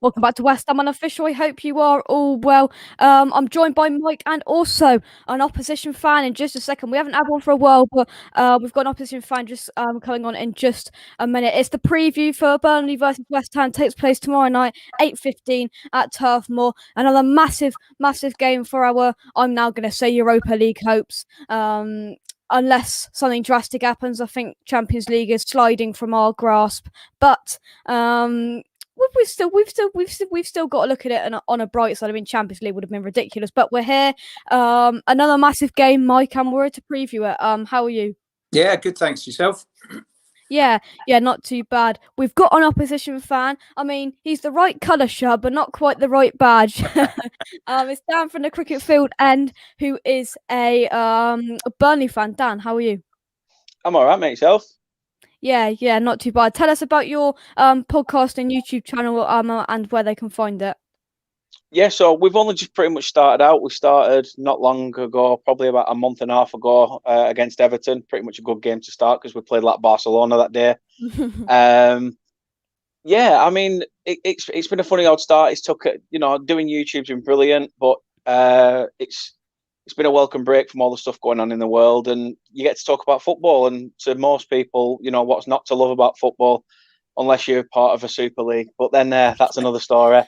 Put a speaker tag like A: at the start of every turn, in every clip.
A: Welcome back to West Ham Unofficial. I hope you are all well. I'm joined by Mike and also an opposition fan in just a second. We haven't had one for a while, but we've got an opposition fan just coming on in just a minute. It's the preview for Burnley versus West Ham. Takes place tomorrow night, 8:15 at Turf Moor. Another massive, massive game for our, I'm now going to say, Europa League hopes. Unless something drastic happens, I think Champions League is sliding from our grasp. But we've still got to look at it on a bright side. I mean, Champions League would have been ridiculous, but we're here. Another massive game, Mike, and we're here to preview it. How are you?
B: Yeah, good. Thanks. Yourself?
A: Yeah, not too bad. We've got an opposition fan. I mean, he's the right colour shirt, but not quite the right badge. It's Dan from the cricket field end, who is a Burnley fan. Dan, how are you?
C: I'm all right, mate. Yourself?
A: Yeah, not too bad. Tell us about your podcast and YouTube channel and where they can find it.
C: Yeah, so we've only just pretty much started out. We started not long ago, probably about a month and a half ago, against Everton. Pretty much a good game to start because we played like Barcelona that day. Yeah, I mean, it's been a funny old start. It's took, doing YouTube's been brilliant, but it's been a welcome break from all the stuff going on in the world, and you get to talk about football. And to most people, what's not to love about football, unless you're part of a Super League. But then that's another story.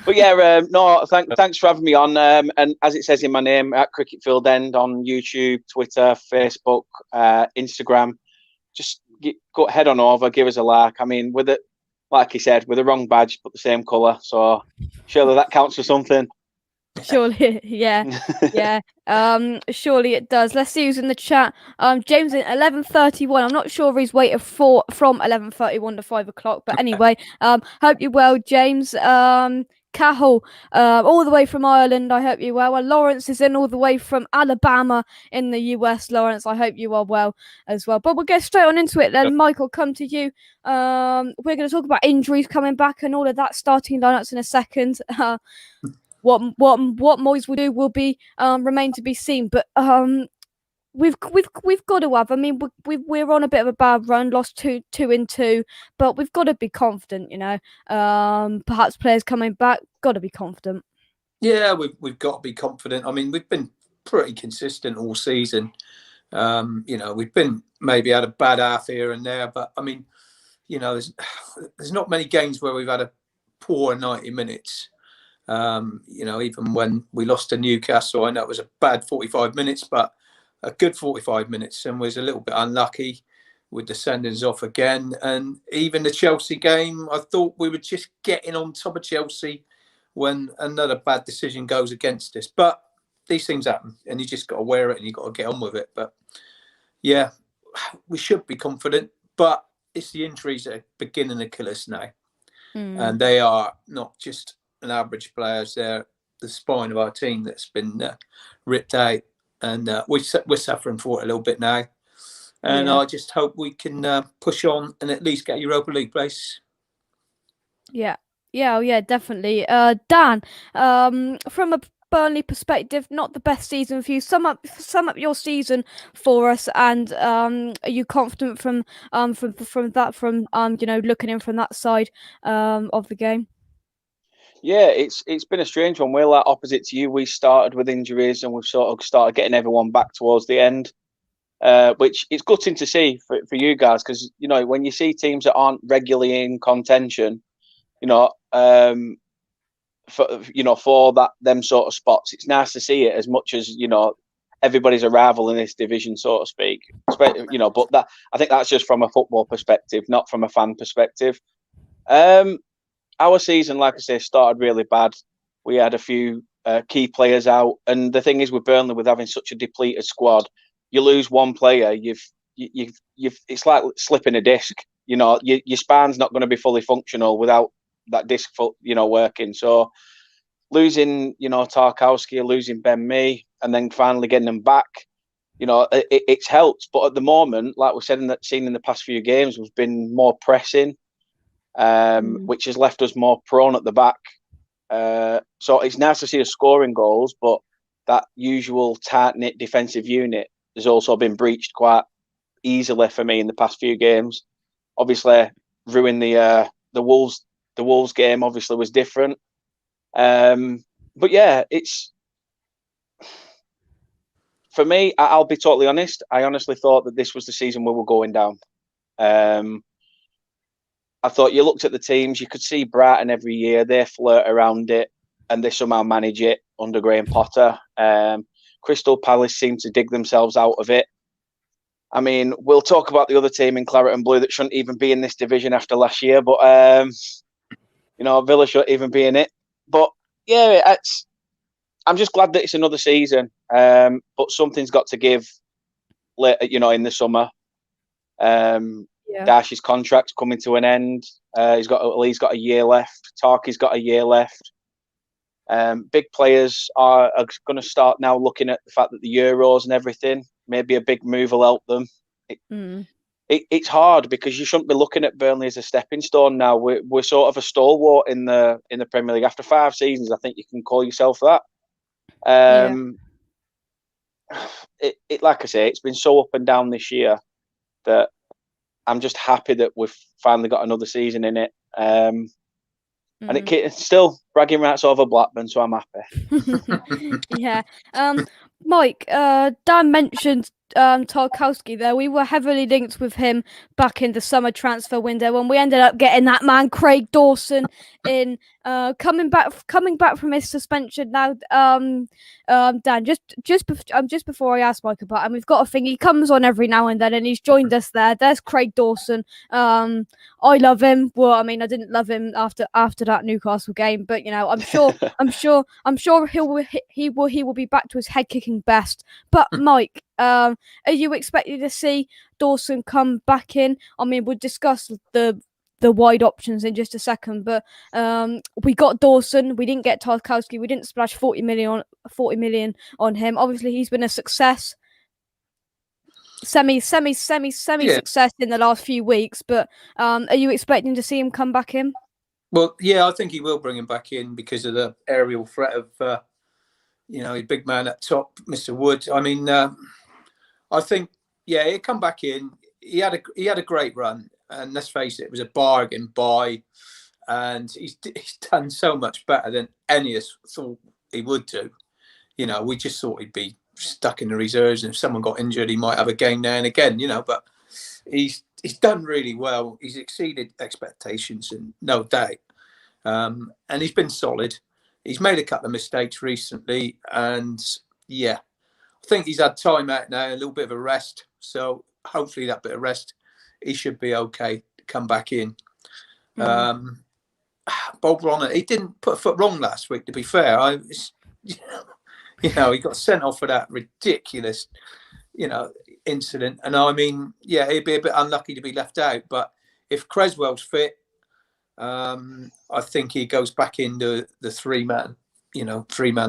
C: But yeah, no, thanks for having me on. And as it says in my name, at Cricket Field End on YouTube, Twitter, Facebook, Instagram, just go head on over, give us a like. I mean, with it, like he said, with the wrong badge but the same colour, so surely that counts for something.
A: Surely, yeah. Surely it does. Let's see who's in the chat. James at 11:31. I'm not sure if he's waited from 11:31 to 5 o'clock, but anyway, hope you're well, James. Cahill, all the way from Ireland. I hope you're well. And Lawrence is in all the way from Alabama in the US. Lawrence, I hope you are well as well. But we'll get straight on into it then. Michael, come to you. We're going to talk about injuries coming back and all of that, starting lineups in a second. What Moyes will do will be remain to be seen. But we've got to have. I mean, we're on a bit of a bad run, lost two in two, but we've got to be confident. Perhaps players coming back, got to be confident.
B: Yeah, we've got to be confident. I mean, we've been pretty consistent all season. We've been maybe had a bad half here and there, but I mean, there's not many games where we've had a poor 90 minutes. Even when we lost to Newcastle, I know it was a bad 45 minutes, but a good 45 minutes, and was a little bit unlucky with the sendings off again. And even the Chelsea game, I thought we were just getting on top of Chelsea when another bad decision goes against us. But these things happen, and you just got to wear it and you got to get on with it. But yeah, we should be confident, but it's the injuries that are beginning to kill us now. And they are not just an average players. They're the spine of our team that's been ripped out, and we're suffering for it a little bit now. And I just hope we can push on and at least get a Europa League place.
A: Yeah, definitely. Dan, from a Burnley perspective, not the best season for you. Sum up your season for us, and are you confident from looking in from that side of the game?
C: Yeah, it's been a strange one. We're like opposite to you. We started with injuries and we've sort of started getting everyone back towards the end, which is gutting to see for you guys, because when you see teams that aren't regularly in contention, for them sort of spots, it's nice to see it as much as everybody's a rival in this division, so to speak. But that, I think that's just from a football perspective, not from a fan perspective. Our season, like I say, started really bad. We had a few key players out, and the thing is with Burnley, with having such a depleted squad, you lose one player, it's like slipping a disc. Your spine's not going to be fully functional without that disc, working. So losing, Tarkowski, losing Ben Mee, and then finally getting them back, it's helped. But at the moment, like we said seen in the past few games, we've been more pressing. Which has left us more prone at the back. So it's nice to see us scoring goals, but that usual tight-knit defensive unit has also been breached quite easily for me in the past few games. Obviously, ruined the Wolves the Wolves game obviously was different. But yeah, it's for me. I'll be totally honest. I honestly thought that this was the season we were going down. I thought you looked at the teams, you could see Brighton every year. They flirt around it and they somehow manage it under Graham Potter. Crystal Palace seem to dig themselves out of it. I mean, we'll talk about the other team in Claret and Blue that shouldn't even be in this division after last year, but Villa shouldn't even be in it. But yeah, I'm just glad that it's another season. But something's got to give, in the summer. Darcy's contract's coming to an end. He's got a year left. Tarky's got a year left. Big players are going to start now looking at the fact that the Euros and everything, maybe a big move will help them. It's hard because you shouldn't be looking at Burnley as a stepping stone now. We're sort of a stalwart in the Premier League. After 5 seasons, I think you can call yourself that. Like I say, it's been so up and down this year that I'm just happy that we've finally got another season in it. And it's still bragging rights over Blackburn, so I'm happy.
A: Yeah. Mike, Dan mentioned Tarkowski there. We were heavily linked with him back in the summer transfer window when we ended up getting that man Craig Dawson in, coming back from his suspension now. Dan, just before I ask Mike about him, we've got a thing. He comes on every now and then, and he's joined us there. There's Craig Dawson. I love him. Well, I mean, I didn't love him after that Newcastle game, but I'm sure he will be back to his head kicking best. But Mike, are you expecting to see Dawson come back in? I mean, we'll discuss the wide options in just a second, but we got Dawson. We didn't get Tarkowski. We didn't splash 40 million on him. Obviously, he's been a success. Semi success in the last few weeks, but are you expecting to see him come back in?
B: Well, yeah, I think he will bring him back in because of the aerial threat of a big man at top, Mr. Wood. I mean, I think he'll come back in. He had a great run, and let's face it, it was a bargain buy, and he's done so much better than any of us thought he would do. We just thought he'd be stuck in the reserves, and if someone got injured, he might have a game now and again. But he's done really well. He's exceeded expectations, and no doubt, and he's been solid. He's made a couple of mistakes recently, and I think he's had time out now, a little bit of a rest. So hopefully that bit of rest, he should be okay to come back in. Bob Ronner, he didn't put a foot wrong last week, to be fair. He got sent off for that ridiculous, incident. And I mean, he'd be a bit unlucky to be left out. But if Creswell's fit, I think he goes back into the three-man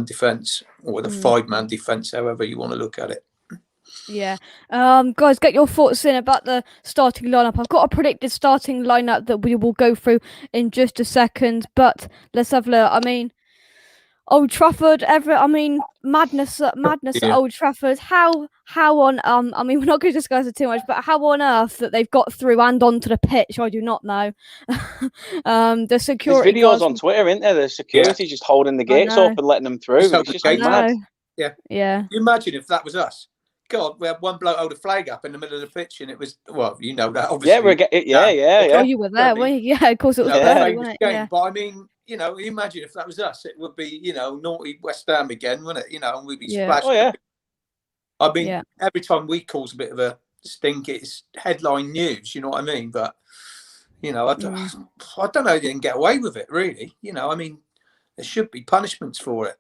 B: defence or the 5-man defence, however you want to look at it.
A: Yeah. Guys, get your thoughts in about the starting lineup. I've got a predicted starting lineup that we will go through in just a second, but let's have a look. I mean, Old Trafford, madness at Old Trafford. How on I mean, we're not going to discuss it too much, but how on earth that they've got through and onto the pitch, I do not know. The security.
C: There's videos on Twitter, isn't there? The security's just holding the gates open, letting them through. It's just mad.
B: Yeah.
A: Yeah.
B: You imagine if that was us. God, we had one bloke hold a flag up in the middle of the pitch, and it was that obviously.
C: Yeah.
A: Oh, you were there, weren't you? Yeah, of course it was.
B: Famous game. Yeah. But I mean, imagine if that was us, it would be naughty West Ham again, wouldn't it? And we'd be splashed. Oh yeah. I mean, every time we cause a bit of a stink, it's headline news. You know what I mean? But I don't know. They didn't get away with it, really. I mean, there should be punishments for it,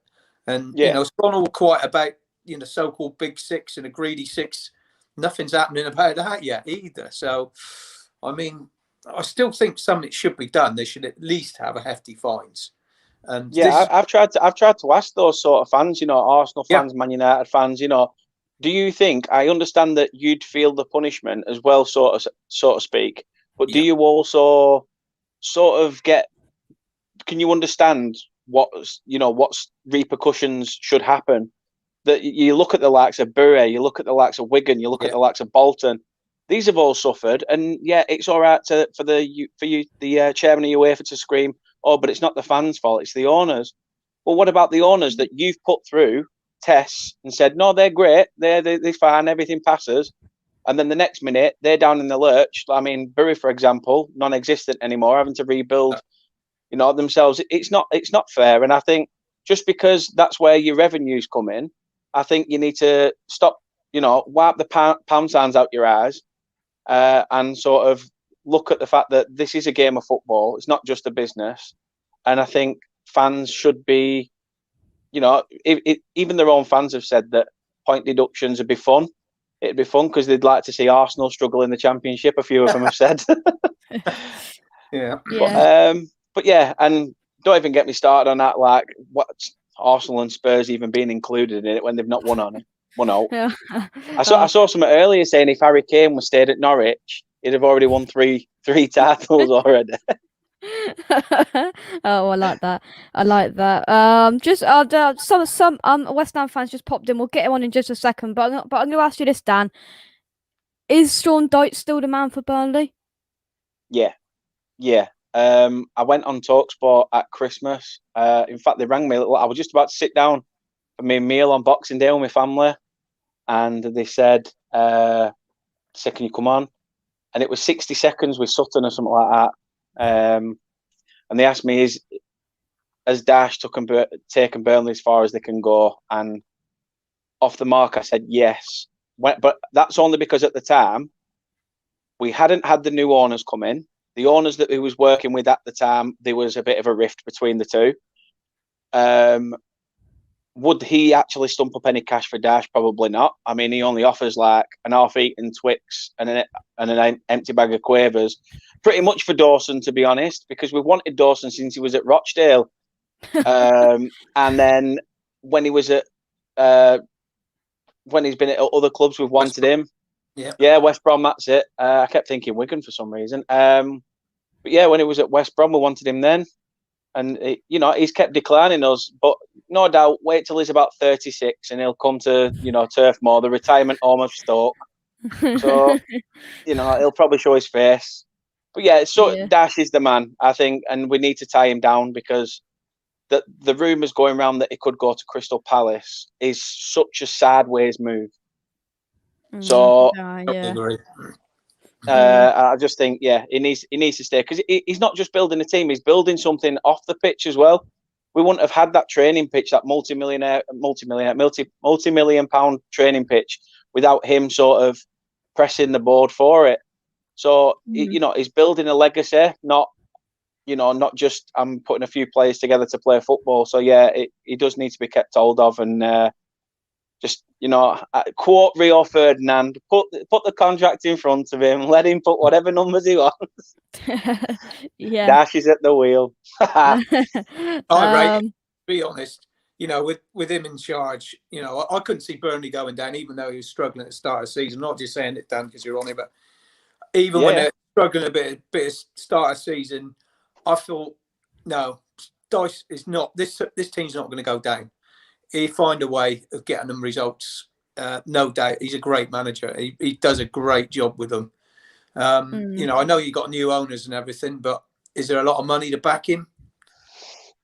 B: and it's gone all quiet about. So-called big six and a greedy six. Nothing's happening about that yet either. So, I mean, I still think something should be done. They should at least have a hefty fines. And
C: I've tried to ask those sort of fans, Arsenal fans, Man United fans, do you think? I understand that you'd feel the punishment as well, so to speak, but do you also sort of get? Can you understand what repercussions should happen? That you look at the likes of Bury, you look at the likes of Wigan, you look at the likes of Bolton. These have all suffered, and yeah, it's all right for the chairman of UEFA to scream, "Oh, but it's not the fans' fault; it's the owners." Well, what about the owners that you've put through tests and said, "No, they're great, they're fine, everything passes," and then the next minute they're down in the lurch? I mean, Bury, for example, non-existent anymore, having to rebuild, themselves. It's not fair, and I think just because that's where your revenues come in, I think you need to stop, wipe the pound signs out your eyes, and sort of look at the fact that this is a game of football. It's not just a business. And I think fans should be, even their own fans have said that point deductions would be fun. It'd be fun because they'd like to see Arsenal struggle in the Championship. A few of them have said.
B: Yeah.
C: But yeah, and don't even get me started on that. Like, what Arsenal and Spurs even being included in it when they've not won on it. Well, no.
A: Yeah.
C: I saw something earlier saying if Harry Kane was stayed at Norwich, he'd have already won three titles already.
A: Oh, I like that. I like that. Just some West Ham fans just popped in. We'll get him on in just a second. But I'm going to ask you this, Dan. Is Sean Dyche still the man for Burnley?
C: Yeah. I went on TalkSport at Christmas. In fact, they rang me. I was just about to sit down for my meal on Boxing Day with my family, and they said, "Can you come on?" And it was 60 seconds with Sutton or something like that. And they asked me, has Dash taken Burnley as far as they can go? And off the mark, I said yes. But that's only because at the time, we hadn't had the new owners come in. The owners that he was working with at the time, there was a bit of a rift between the two. Would he actually stump up any cash for Dash? Probably not. I mean, he only offers like an half-eaten Twix and an empty bag of Quavers, pretty much for Dawson, to be honest, because we've wanted Dawson since he was at Rochdale. And then when he was at, when he's been at other clubs, we've wanted him. Yeah, West Brom, that's it. I kept thinking Wigan for some reason. But yeah, when he was at West Brom, we wanted him then. And, he's kept declining us. But no doubt, wait till he's about 36 and he'll come to, Turf Moor, the retirement home of Stoke. So, he'll probably show his face. But yeah, Dash is the man, I think. And we need to tie him down because the rumours going around that he could go to Crystal Palace is such a sideways move. So, I just think, he needs to stay because he's not just building a team; he's building something off the pitch as well. We wouldn't have had that training pitch, that multi-million pound training pitch, without him sort of pressing the board for it. So, he's building a legacy, not just I'm putting a few players together to play football. So yeah, he does need to be kept hold of and. Just, quote Rio Ferdinand, put the contract in front of him, let him put whatever numbers he wants.
A: Yeah.
C: Dash is at the wheel.
B: To be honest, with him in charge, I couldn't see Burnley going down, even though he was struggling at the start of the season. I'm not just saying it, Dan, because you're on it, but even when they're struggling a bit of start of season, I thought, no, Dice is not, this team's not going to go down. He find a way of getting them results. No doubt, he's a great manager. He does a great job with them. I know you got new owners and everything, but is there a lot of money to back him?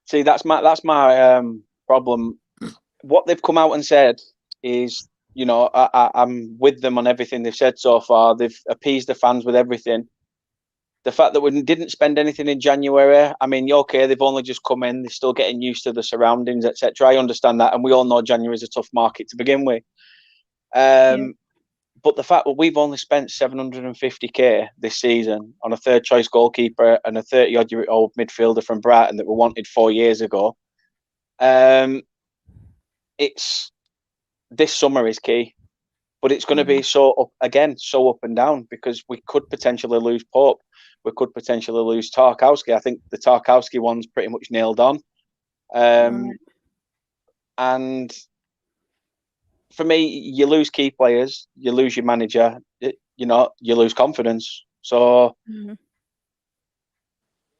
C: See, that's my problem. What they've come out and said is, I'm with them on everything they've said so far. They've appeased the fans with everything. The fact that we didn't spend anything in January, I mean, okay, they've only just come in. They're still getting used to the surroundings, etc. I understand that. And we all know January is a tough market to begin with. But the fact that we've only spent 750k this season on a third choice goalkeeper and a 30-odd-year-old midfielder from Brighton that we wanted 4 years ago, this summer is key. But it's going to be so up and down because we could potentially lose Pope. We could potentially lose Tarkowski. I think the Tarkowski one's pretty much nailed on. And for me, you lose key players, you lose your manager, you lose confidence. So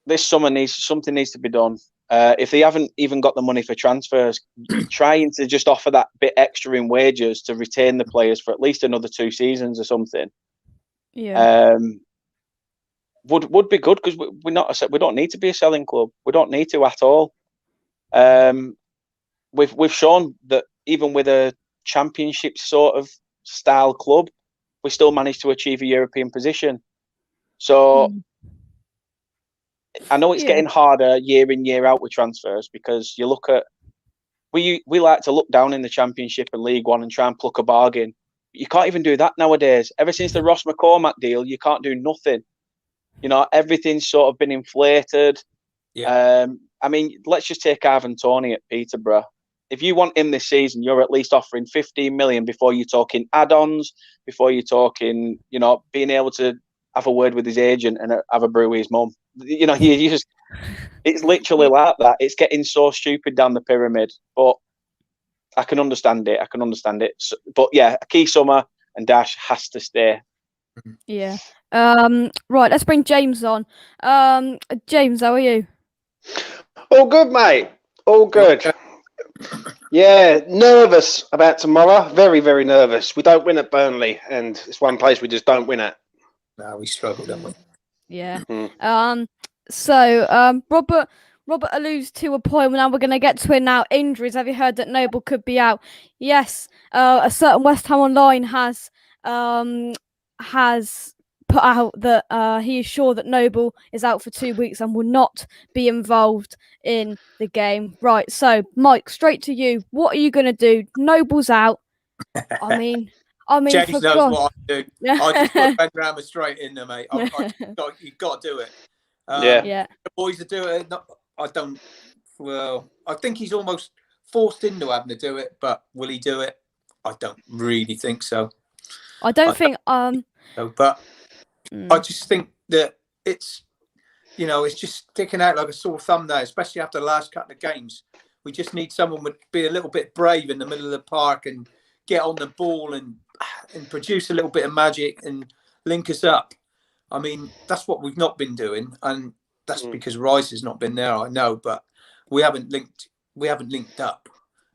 C: this summer something needs to be done. If they haven't even got the money for transfers, trying to just offer that bit extra in wages to retain the players for at least another 2 seasons or something.
A: Yeah.
C: Would be good, because we don't need to be a selling club. We don't need to at all. We've shown that even with a championship sort of style club, we still managed to achieve a European position. So I know it's getting harder year in, year out with transfers, because you look at we like to look down in the Championship and League One and try and pluck a bargain. You can't even do that nowadays. Ever since the Ross McCormack deal, you can't do nothing. You know, everything's sort of been inflated.
B: Yeah.
C: I mean, let's just take Ivan Toney at Peterborough. If you want him this season, you're at least offering 15 million before you're talking add-ons, before you're talking, you know, being able to have a word with his agent and have a brew with his mum. You know, you just, it's literally like that. It's getting so stupid down the pyramid. But I can understand it. But yeah, Key Summer and Dash has to stay.
A: Yeah. Right, let's bring James on. James, how are you?
D: All good, mate. All good. Yeah, nervous about tomorrow. Very, very nervous. We don't win at Burnley, and it's one place we just don't win at.
B: No, we struggle, don't we?
A: Yeah.
D: Mm-hmm.
A: So Robert alludes to a point. Now we're going to get to it now. Injuries. Have you heard that Noble could be out? Yes. A certain West Ham Online has put out that he is sure that Noble is out for 2 weeks and will not be involved in the game. Right. So Mike, straight to you. What are you going to do? Noble's out. I mean,
B: James
A: for
B: knows
A: God.
B: what I do. I just put Ben Rammer straight in there, mate. You've got to do it.
A: Yeah.
B: The boys are doing it. I don't. Well, I think he's almost forced into having to do it, but will he do it? I don't really think so.
A: I don't think.
B: But I just think that it's just sticking out like a sore thumb there, especially after the last couple of games. We just need someone to be a little bit brave in the middle of the park and get on the ball and produce a little bit of magic and link us up. I mean, that's what we've not been doing, and that's because Rice has not been there. I know, but we haven't linked up.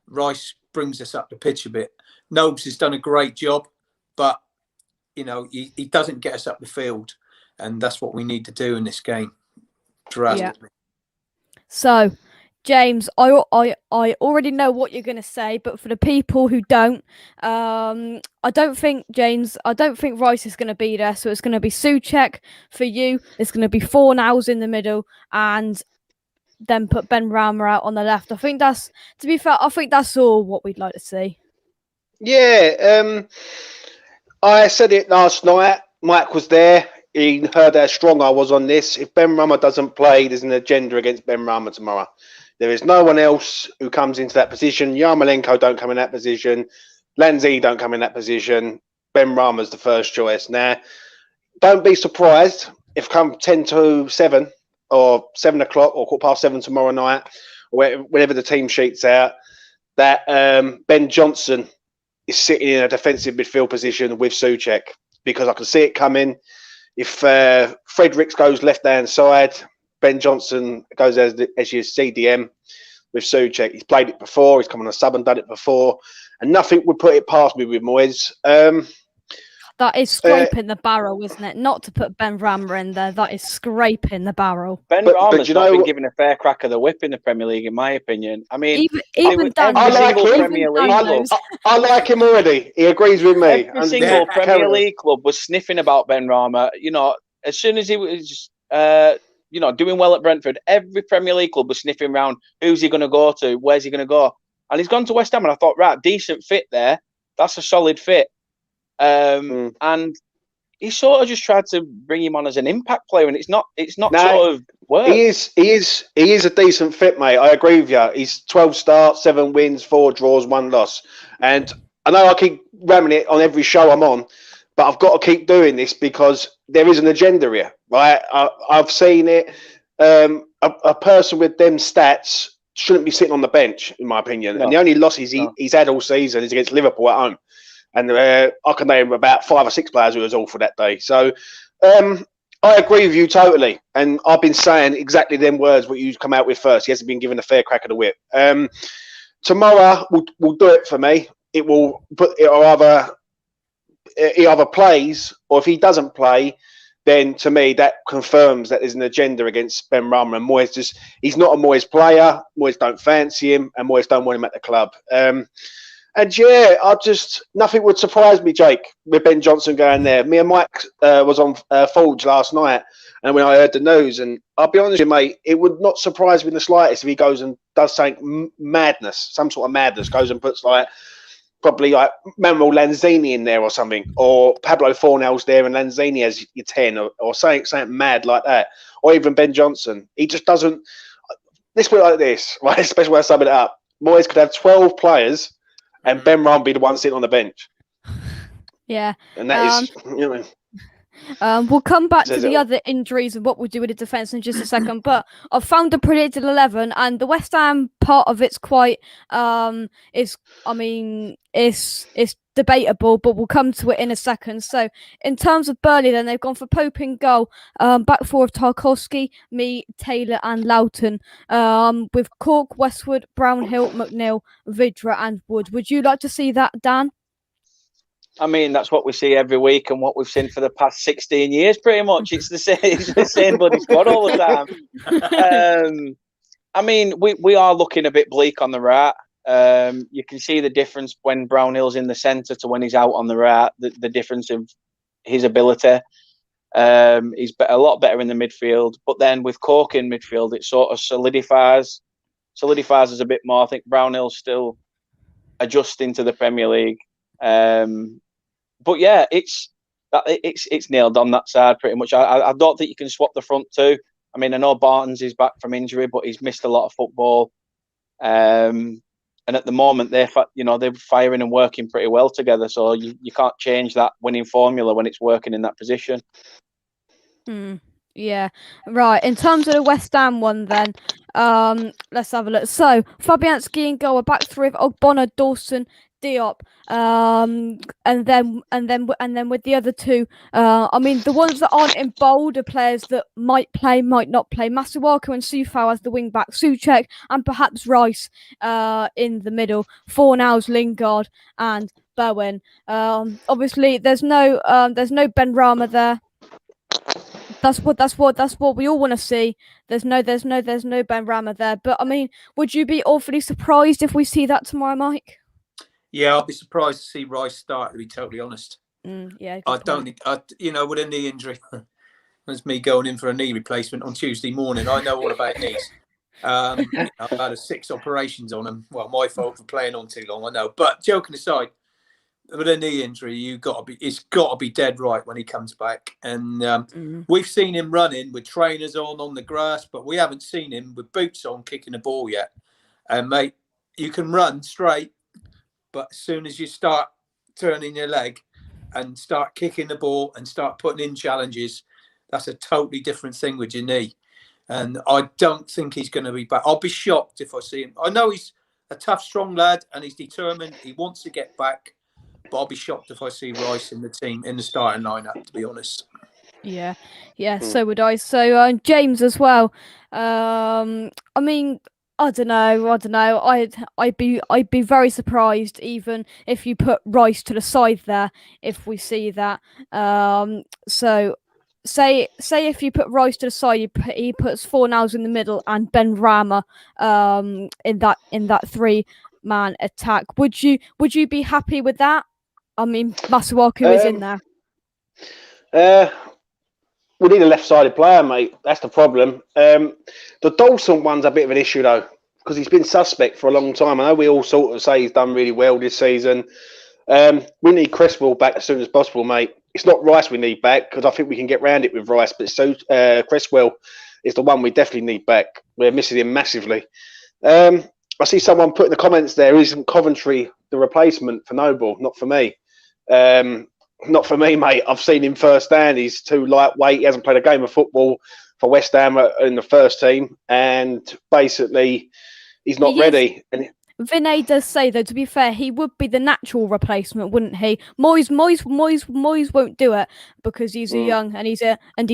B: Rice brings us up the pitch a bit. Nobes has done a great job, but he doesn't get us up the field, and that's what we need to do in this game. Drastically.
A: Yeah. So, James, I already know what you're going to say, but for the people who don't, I don't think Rice is going to be there. So it's going to be Souček for you. It's going to be Fornals in the middle, and then put Ben Rama out on the left. I think that's all what we'd like to see.
D: Yeah, I said it last night. Mike was there. He heard how strong I was on this. If Ben Rama doesn't play, there's an agenda against Ben Rama tomorrow. There is no one else who comes into that position. Yarmolenko don't come in that position. Lanzi don't come in that position. Ben Rama's the first choice. Now, don't be surprised if come 10 to 7 or 7 o'clock or 7:15 tomorrow night, or whenever the team sheet's out, that Ben Johnson is sitting in a defensive midfield position with Souček, because I can see it coming. If Fredericks goes left-hand side, Ben Johnson goes as your CDM with Souček. He's played it before. He's come on a sub and done it before. And nothing would put it past me with Moyes.
A: That is scraping the barrel, isn't it? Not to put Ben Rama in there. That is scraping the barrel.
C: Ben Rama's not been given a fair crack of the whip in the Premier League, in my opinion. I mean,
A: even Dan,
D: I like him. I like him already. He agrees with me.
C: Every single Premier League club was sniffing about Ben Rama. As soon as he was, doing well at Brentford, every Premier League club was sniffing around. Who's he going to go to? Where's he going to go? And he's gone to West Ham, and I thought, right, decent fit there. That's a solid fit. And he sort of just tried to bring him on as an impact player, and it's not sort of work.
D: He is a decent fit, mate. I agree with you. He's 12 starts, 7 wins, 4 draws, 1 loss. And I know I keep ramming it on every show I'm on, but I've got to keep doing this because there is an agenda here, right? I've seen it. A person with them stats shouldn't be sitting on the bench, in my opinion. No. And the only losses he's had all season is against Liverpool at home. And I can name about 5 or 6 players who was awful that day. So I agree with you totally. And I've been saying exactly them words what you come out with first. He hasn't been given a fair crack of the whip. Tomorrow will do it for me. It'll he either plays, or if he doesn't play, then to me that confirms that there's an agenda against Ben Rama, and Moyes he's not a Moyes player. Moyes don't fancy him, and Moyes don't want him at the club. And yeah, nothing would surprise me, Jake, with Ben Johnson going there. Me and Mike was on Forge last night, and when I heard the news, and I'll be honest with you, mate, it would not surprise me in the slightest if he goes and does something madness, some sort of madness, goes and puts probably like Manuel Lanzini in there or something, or Pablo Fornell's there and Lanzini as your 10, or something mad like that, or even Ben Johnson. He just doesn't. Let's put it like this, right? Especially when I sum it up. Moyes could have 12 players, and Ben Rama be the one sitting on the bench.
A: Yeah,
D: and that is, you know.
A: We'll come back to the other injuries and what we'll do with the defence in just a second. But I've found the predicted 11, and the West Ham part of it's quite it's debatable, but we'll come to it in a second. So in terms of Burnley, then they've gone for Pope in goal, back four of Tarkowski, me, Taylor, and Loughton, with Cork, Westwood, Brownhill, McNeil, Vidra, and Wood. Would you like to see that, Dan?
C: I mean, that's what we see every week and what we've seen for the past 16 years, pretty much. It's the same bloody squad all the time. I mean, we are looking a bit bleak on the right. You can see the difference when Brownhill's in the centre to when he's out on the right, the difference of his ability. He's a lot better in the midfield. But then with Cork in midfield, it sort of solidifies us a bit more. I think Brownhill's still adjusting to the Premier League. But yeah, it's nailed on that side pretty much. I don't think you can swap the front two. I mean, I know Barton's is back from injury, but he's missed a lot of football. And at the moment, they're firing and working pretty well together. So you can't change that winning formula when it's working in that position.
A: Yeah, right. In terms of the West Ham one, then, let's have a look. So Fabianski in goal, a back three of Ogbonna, Dawson, Diop, and then with the other two, I mean, the ones that aren't in bold are players that might play, might not play. Masuaku and Sufau as the wing back, Souček and perhaps Rice in the middle. Fornals, Lingard, and Bowen. Obviously, there's no Ben Rama there. That's what we all want to see. There's no Ben Rama there. But I mean, would you be awfully surprised if we see that tomorrow, Mike?
B: Yeah, I'll be surprised to see Rice start, to be totally honest.
A: Yeah,
B: I don't think, with a knee injury, that's me going in for a knee replacement on Tuesday morning. I know all about knees. I've had 6 operations on them. Well, my fault for playing on too long, I know. But joking aside, with a knee injury, it's got to be dead right when he comes back. And we've seen him running with trainers on the grass, but we haven't seen him with boots on kicking the ball yet. And mate, you can run straight, but as soon as you start turning your leg and start kicking the ball and start putting in challenges, that's a totally different thing with your knee. And I don't think he's going to be back. I'll be shocked if I see him. I know he's a tough, strong lad and he's determined. He wants to get back. But I'll be shocked if I see Rice in the team, in the starting lineup, to be honest. Yeah, so would I. So James as well. I mean, I don't know. I'd be very surprised even if you put Rice to the side there if we see that. So say if you put Rice to the side, he puts Fornals in the middle and Ben Rama in that 3-man attack. Would you be happy with that? I mean, Masuaku is in there.
D: We need a left-sided player, mate. That's the problem. The Dawson one's a bit of an issue, though, because he's been suspect for a long time. I know we all sort of say he's done really well this season. We need Cresswell back as soon as possible, mate. It's not Rice we need back, because I think we can get round it with Rice, but Cresswell is the one we definitely need back. We're missing him massively. I see someone put in the comments there, isn't Coventry the replacement for Noble? Not for me. Not for me, mate. I've seen him firsthand. He's too lightweight. He hasn't played a game of football for West Ham in the first team, and basically, he's not ready.
A: Vinay does say, though, to be fair, he would be the natural replacement, wouldn't he? Moyes won't do it because he's a young and he's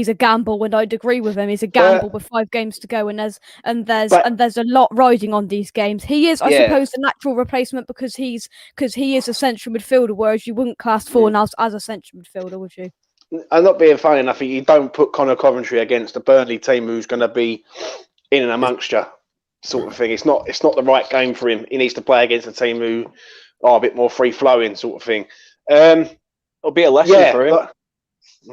A: a gamble. And I'd agree with him. He's a gamble with 5 games to go, and there's a lot riding on these games. He is, I suppose, the natural replacement because he is a central midfielder, whereas you wouldn't class Fornals as a central midfielder, would you?
D: I'm not being funny enough. You don't put Connor Coventry against a Burnley team who's going to be in and amongst you, sort of thing. It's not the right game for him. He needs to play against a team who are a bit more free flowing, sort of thing.
C: It'll be a lesson for him.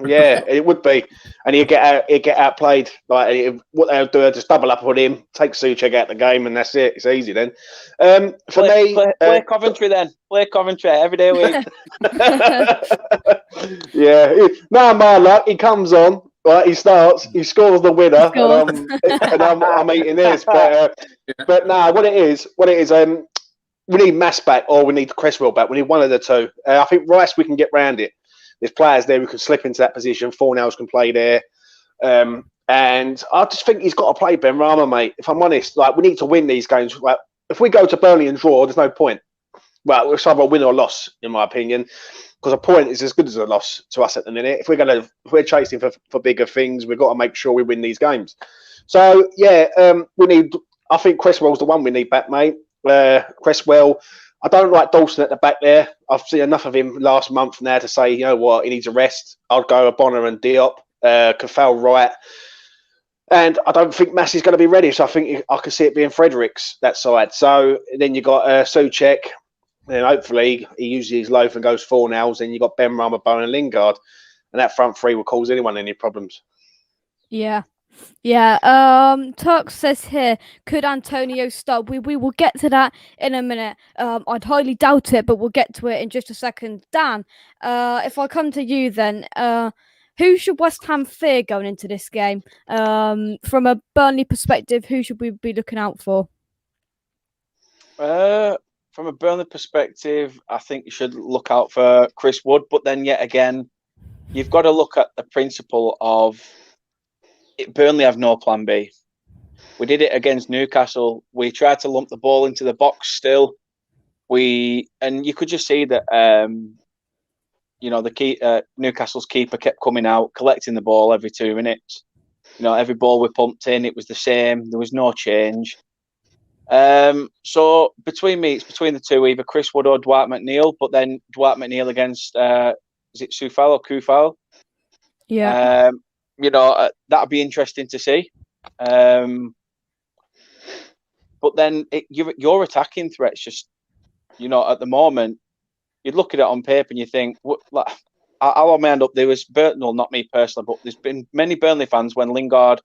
D: Yeah, it would be, and he'd get outplayed. Like what they'll do, just double up on him, take Souček out the game, and that's it. It's easy then.
C: Play Coventry then. Play Coventry every day a week.
D: Yeah, my luck. He comes on, right? He starts, he scores the winner, and I'm eating this. But no, what it is, we need Mass back or we need Cresswell back. We need one of the two. I think Rice, we can get round it. There's players there who can slip into that position. Fornals can play there. And I just think he's got to play Ben Rama, mate. If I'm honest, like we need to win these games. Like if we go to Burnley and draw, there's no point. Well, it's either a win or a loss, in my opinion, because a point is as good as a loss to us at the minute. If we're chasing for bigger things, we've got to make sure we win these games. So yeah, we need. I think Cresswell's the one we need back, mate. Cresswell. I don't like Dawson at the back there. I've seen enough of him last month now to say, you know what, he needs a rest. I'd go Bonner and Diop, Kafal right. And I don't think Massey's going to be ready. So I think I can see it being Fredericks, that side. So then you got Souček. Then hopefully he uses his loaf and goes Fornals. Then you got Ben Rama, Bowen and Lingard. And that front three will cause anyone any problems.
A: Yeah. Turk says here, could Antonio start? We will get to that in a minute. I'd highly doubt it, but we'll get to it in just a second. Dan, if I come to you then, who should West Ham fear going into this game? From a Burnley perspective, who should we be looking out for?
C: From a Burnley perspective, I think you should look out for Chris Wood, but then yet again, you've got to look at the principle of Burnley have no plan B. We did it against Newcastle. We tried to lump the ball into the box still. And you could just see that Newcastle's keeper kept coming out, collecting the ball every 2 minutes. Every ball we pumped in, it was the same. There was no change. So between the two, either Chris Wood or Dwight McNeil. But then Dwight McNeil against is it Soufal or Kufal?
A: Yeah.
C: That'd be interesting to see. But then your attacking threats just, at the moment, you'd look at it on paper and you think, I'll end up, there was, not me personally, but there's been many Burnley fans when Lingard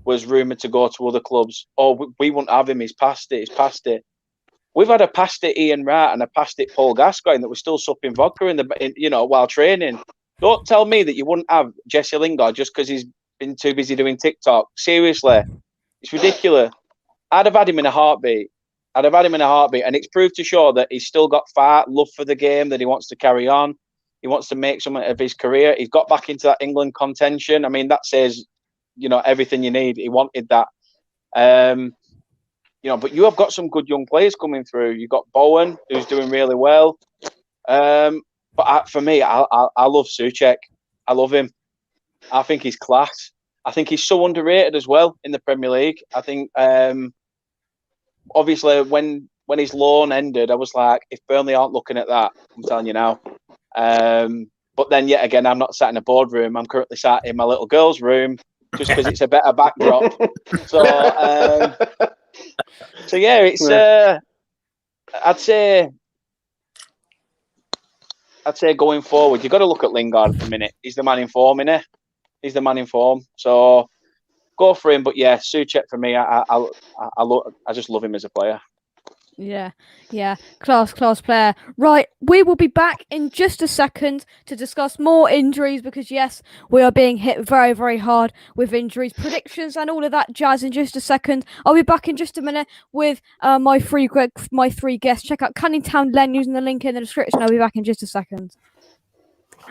C: was rumoured to go to other clubs. Oh, we won't have him, he's past it. We've had a past it Ian Wright and a past it Paul Gascoigne that was still supping vodka while training. Don't tell me that you wouldn't have Jesse Lingard just because he's been too busy doing TikTok. Seriously, it's ridiculous. I'd have had him in a heartbeat. And it's proved to show that he's still got fire, love for the game, that he wants to carry on. He wants to make something of his career. He's got back into that England contention. I mean, that says, everything you need. He wanted that. But you have got some good young players coming through. You've got Bowen, who's doing really well. But for me, I love Souček. I love him. I think he's class. I think he's so underrated as well in the Premier League. I think, obviously, when his loan ended, I was like, if Burnley aren't looking at that, I'm telling you now. But then, yet again, I'm not sat in a boardroom. I'm currently sat in my little girl's room just because it's a better backdrop. So yeah, it's. I'd say going forward, you've got to look at Lingard at the minute. He's the man in form, innit? He's the man in form. So go for him. But yeah, Souček for me, I just love him as a player.
A: Yeah. Class player. Right, we will be back in just a second to discuss more injuries because, yes, we are being hit very, very hard with injuries, predictions and all of that jazz in just a second. I'll be back in just a minute with my three guests. Check out Canning Town Len using the link in the description. I'll be back in just a second.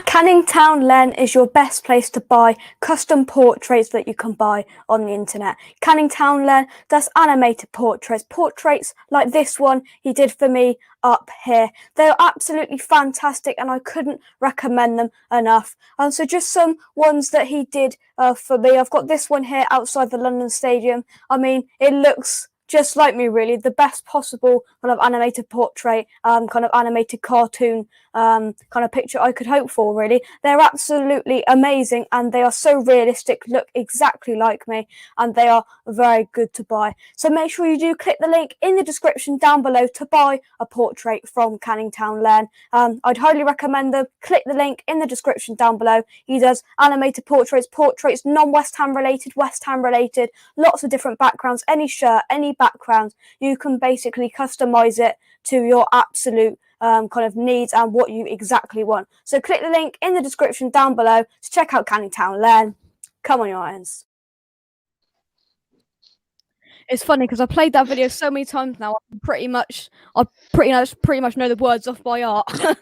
E: Canning Town Len is your best place to buy custom portraits that you can buy on the internet. Canning Town Len does animated portraits like this one he did for me up here. They're absolutely fantastic and I couldn't recommend them enough. So just some ones that he did for me. I've got this one here outside the London Stadium. I mean, it looks just like me, really. The best possible kind of animated portrait, kind of animated cartoon kind of picture I could hope for, really. They're absolutely amazing and they are so realistic, look exactly like me, and they are very good to buy. So make sure you do click the link in the description down below to buy a portrait from Canning Town Len. I'd highly recommend them. Click the link in the description down below. He does animated portraits, non-West Ham related, West Ham related, lots of different backgrounds, any shirt, any background. You can basically customize it to your absolute kind of needs and what you exactly want. So click the link in the description down below to check out Canning Town Len. Come on, your irons.
A: It's funny because I played that video so many times now. I pretty much know the words off by heart. I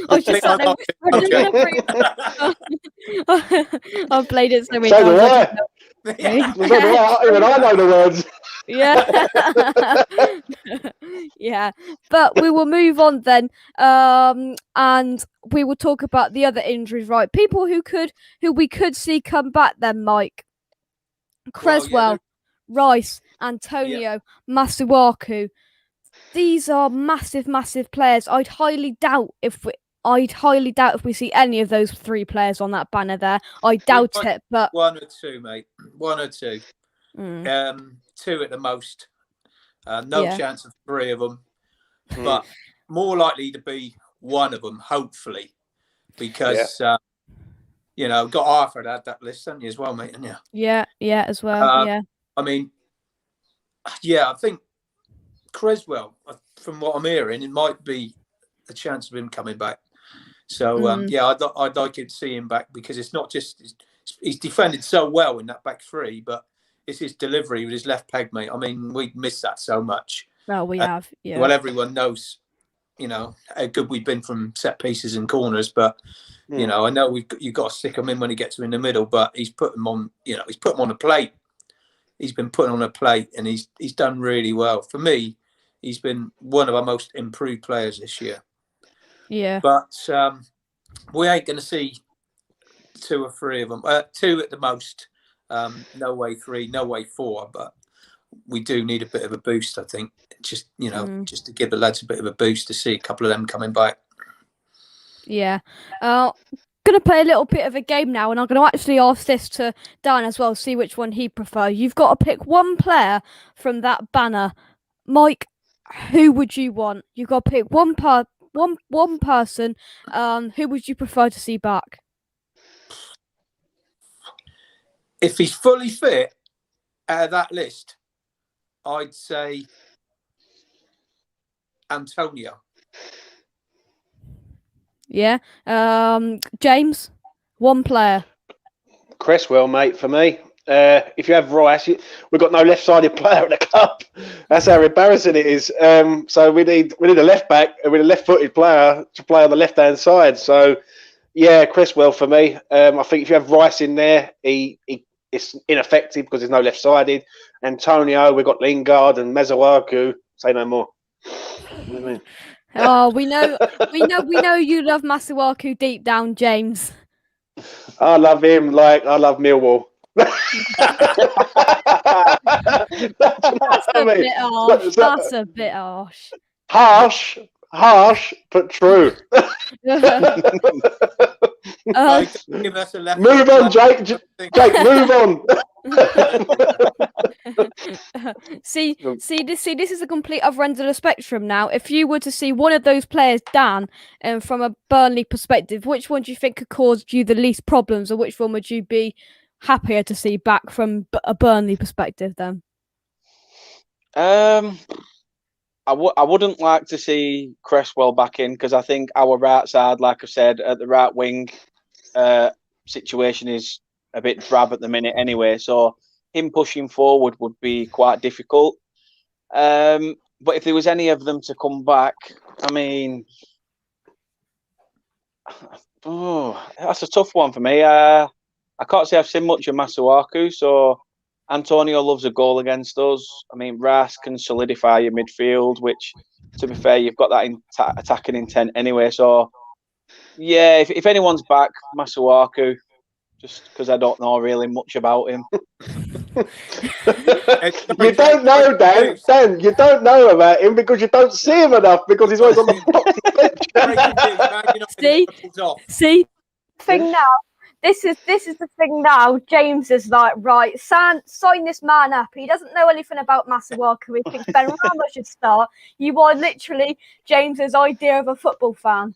A: was just sat there. I've played it so many
D: So do
A: times.
D: I. Even I know the words.
A: Yeah. Yeah. But we will move on then. And we will talk about the other injuries, right? People who we could see come back then, Mike. Creswell, Rice, Antonio, Masuaku. These are massive players. I'd highly doubt if we see any of those three players on that banner there. I doubt it, but
B: one or two, mate. One or two. Two at the most. No chance of three of them, but more likely to be one of them, hopefully, because got Arthur to add that list, haven't you, as well, mate? And
A: yeah, as well.
B: I mean, I think Creswell, from what I'm hearing, it might be a chance of him coming back. So I'd like to see him back because it's not just he's defended so well in that back three, but it's his delivery with his left peg, mate. I mean, we miss that so much.
A: Well, we have. Yeah.
B: Well, everyone knows, how good we've been from set pieces and corners, but I know you've got to stick him in when he gets in the middle, but he's put him on. He's put him on a plate. He's been put on a plate, and he's done really well. For me, he's been one of our most improved players this year.
A: Yeah.
B: But we ain't going to see two or three of them. Two at the most. No way three, no way four. But we do need a bit of a boost, I think. Just just to give the lads a bit of a boost to see a couple of them coming back.
A: Yeah. Going to play a little bit of a game now, and I'm going to actually ask this to Dan as well, see which one he prefers. You've got to pick one player from that banner. Mike, who would you want? You've got to pick one person. Who would you prefer to see back?
B: If he's fully fit out of that list, I'd say Antonio.
A: Yeah. James, one player.
D: Cresswell, mate, for me. If you have Rice, we've got no left-sided player at the club. That's how embarrassing it is. So we need a left back with a left-footed player to play on the left-hand side. So, yeah, Cresswell for me. I think if you have Rice in there, it's ineffective because there's no left-sided. Antonio, we've got Lingard and Masuaku. Say no more.
A: Oh, we know you love Masuaku deep down, James.
D: I love him like I love Millwall.
A: That's a bit harsh. That's a bit harsh.
D: Harsh, but true.
B: Give us a left.
D: Move on, Jake. Jake, move on.
A: See, this is a complete other end of the spectrum now. If you were to see one of those players, Dan, from a Burnley perspective, which one do you think could cause you the least problems, or which one would you be happier to see back from a Burnley perspective then?
C: I wouldn't like to see Cresswell back in because I think our right side, like I said, at the right wing situation is a bit drab at the minute anyway. So him pushing forward would be quite difficult. But if there was any of them to come back, I mean, Oh, that's a tough one for me. I can't say I've seen much of Masuaku, so Antonio loves a goal against us. I mean, Ras can solidify your midfield, which, to be fair, you've got that attacking intent anyway. So, yeah, if anyone's back, Masuaku, just because I don't know really much about him.
D: You don't know, Dan. Dan, you don't know about him because you don't see him enough because he's always on the bench.
A: See,
E: Thing now. This is the thing now. James is like, right, sign this man up. He doesn't know anything about Masuaku. He thinks Ben Rama should start. You are literally James's idea of a football fan.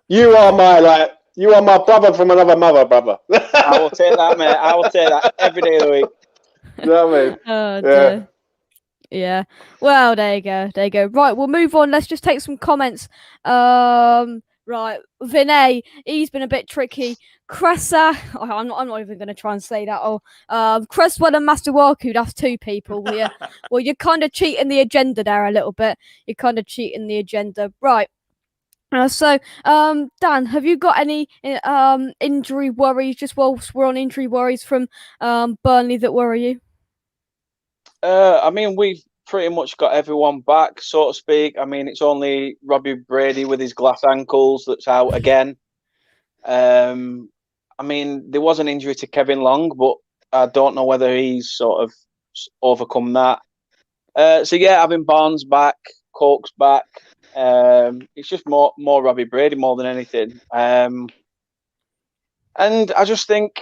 D: You are my brother from another mother, brother.
C: I will take that, mate. I will take that every day of the week.
D: You know what I mean?
A: Oh, dear. Yeah. Well, there you go. There you go. Right, we'll move on. Let's just take some comments. Right, Vinay, he's been a bit tricky. Cressa, I'm not even going to try and say that. Cresswell and Masuaku, that's two people. Well, you're kind of cheating the agenda there a little bit. You're kind of cheating the agenda. Right. So, Dan, have you got any injury worries, just whilst we're on injury worries from Burnley that worry you?
C: I mean, we've pretty much got everyone back, so to speak. I mean, it's only Robbie Brady with his glass ankles that's out again. I mean, there was an injury to Kevin Long, but I don't know whether he's sort of overcome that. So, yeah, having Barnes back, Cork's back. It's just more Robbie Brady more than anything. And I just think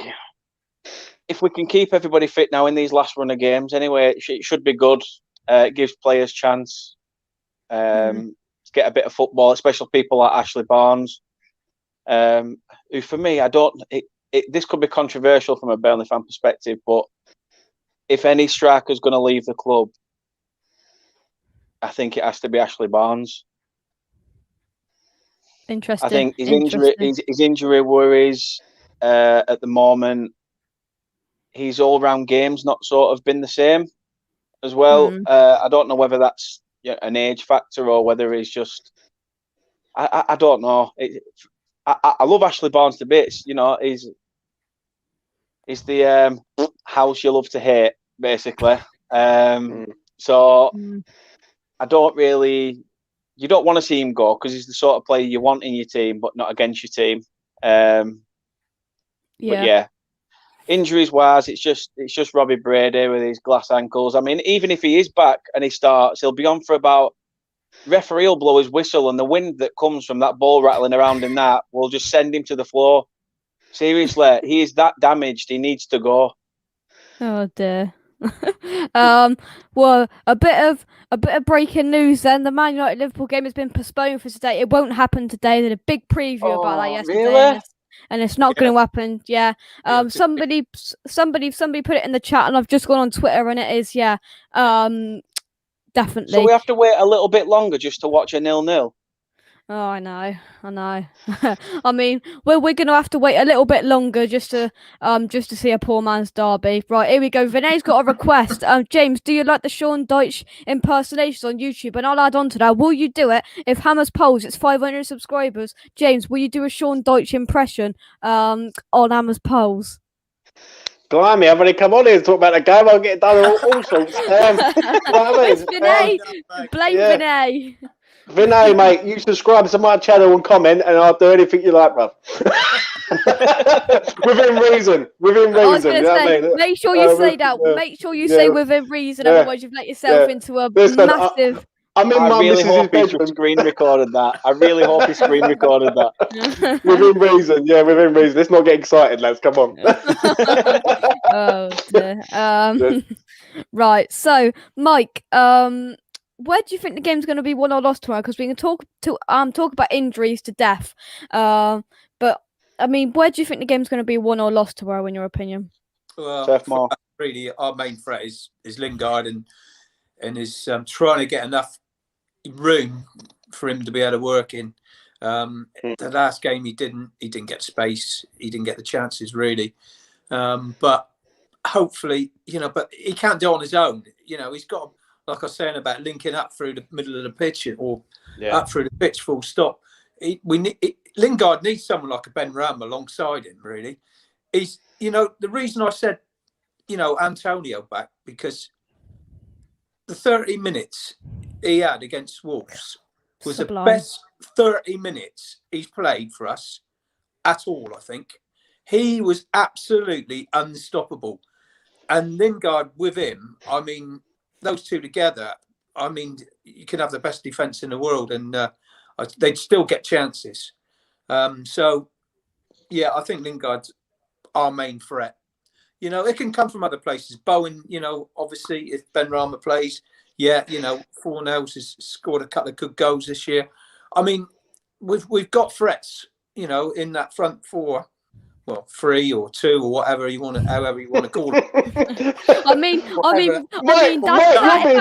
C: if we can keep everybody fit now in these last run of games, anyway, it should be good. It gives players chance to get a bit of football, especially people like Ashley Barnes, who for me, this could be controversial from a Burnley fan perspective, but if any striker's going to leave the club, I think it has to be Ashley Barnes.
A: Interesting.
C: I think his injury worries at the moment, his all-round game's not sort of been the same as well. I don't know whether that's an age factor or whether he's just... I don't know. I love Ashley Barnes to bits. You know, he's the house you love to hate, basically. So I don't really... You don't want to see him go because he's the sort of player you want in your team, but not against your team. But yeah, injuries wise, it's just Robbie Brady with his glass ankles. I mean, even if he is back and he starts, he'll be on for about... Referee will blow his whistle, and the wind that comes from that ball rattling around in that will just send him to the floor. Seriously, he is that damaged. He needs to go.
A: Oh dear. Well, a bit of breaking news then. The Man United Liverpool game has been postponed for today. It won't happen today. They did a big preview about that yesterday.
C: Really?
A: And it's not going to happen. Yeah. Somebody put it in the chat, and I've just gone on Twitter, and it is definitely.
C: So we have to wait a little bit longer just to watch a 0-0.
A: Oh, I know. I mean, we're going to have to wait a little bit longer just to see a poor man's derby. Right, here we go. Vinay's got a request. James, do you like the Sean Dyche impersonations on YouTube? And I'll add on to that. Will you do it if Hammers polls? It's 500 subscribers. James, will you do a Sean Dyche impression on Hammers polls?
D: Blimey, I've already come on here to talk about the game. I'll get done all sorts.
A: It's Vinay. Blame Vinay.
D: Vinay, mate, you subscribe to my channel and comment, and I'll do anything you like, bruv. Within reason.
A: I was going to say, make sure you say that. Make sure you say within reason, otherwise you've let yourself into a massive...
C: I really hope he screen recorded that. I really hope he screen recorded that.
D: Within reason, within reason. Let's not get excited, lads. Come on.
A: Oh, dear. Right, so, Mike, where do you think the game's going to be won or lost tomorrow? Because we can talk about injuries to death. But I mean, where do you think the game's going to be won or lost tomorrow, in your opinion?
B: Well, really, our main threat is Lingard and is trying to get enough room for him to be able to work in. The last game he didn't get space. He didn't get the chances really. But hopefully, but he can't do it on his own. He's got, like I was saying about linking up through the middle of the pitch or up through the pitch, full stop. We need Lingard needs someone like a Ben Ram alongside him. Really, he's the reason I said Antonio back, because the 30 minutes he had against Wolves was
A: Sublime.
B: the best 30 minutes he's played for us at all. I think he was absolutely unstoppable, and Lingard with him. I mean, those two together. I mean, you can have the best defence in the world, and they'd still get chances. So, yeah, I think Lingard's our main threat. It can come from other places. Bowen, obviously, if Ben Rama plays, Fornells has scored a couple of good goals this year. I mean, we've got threats, in that front four. Well, 3 or 2 or whatever you want to, however you want to call it.
D: Mike, you're being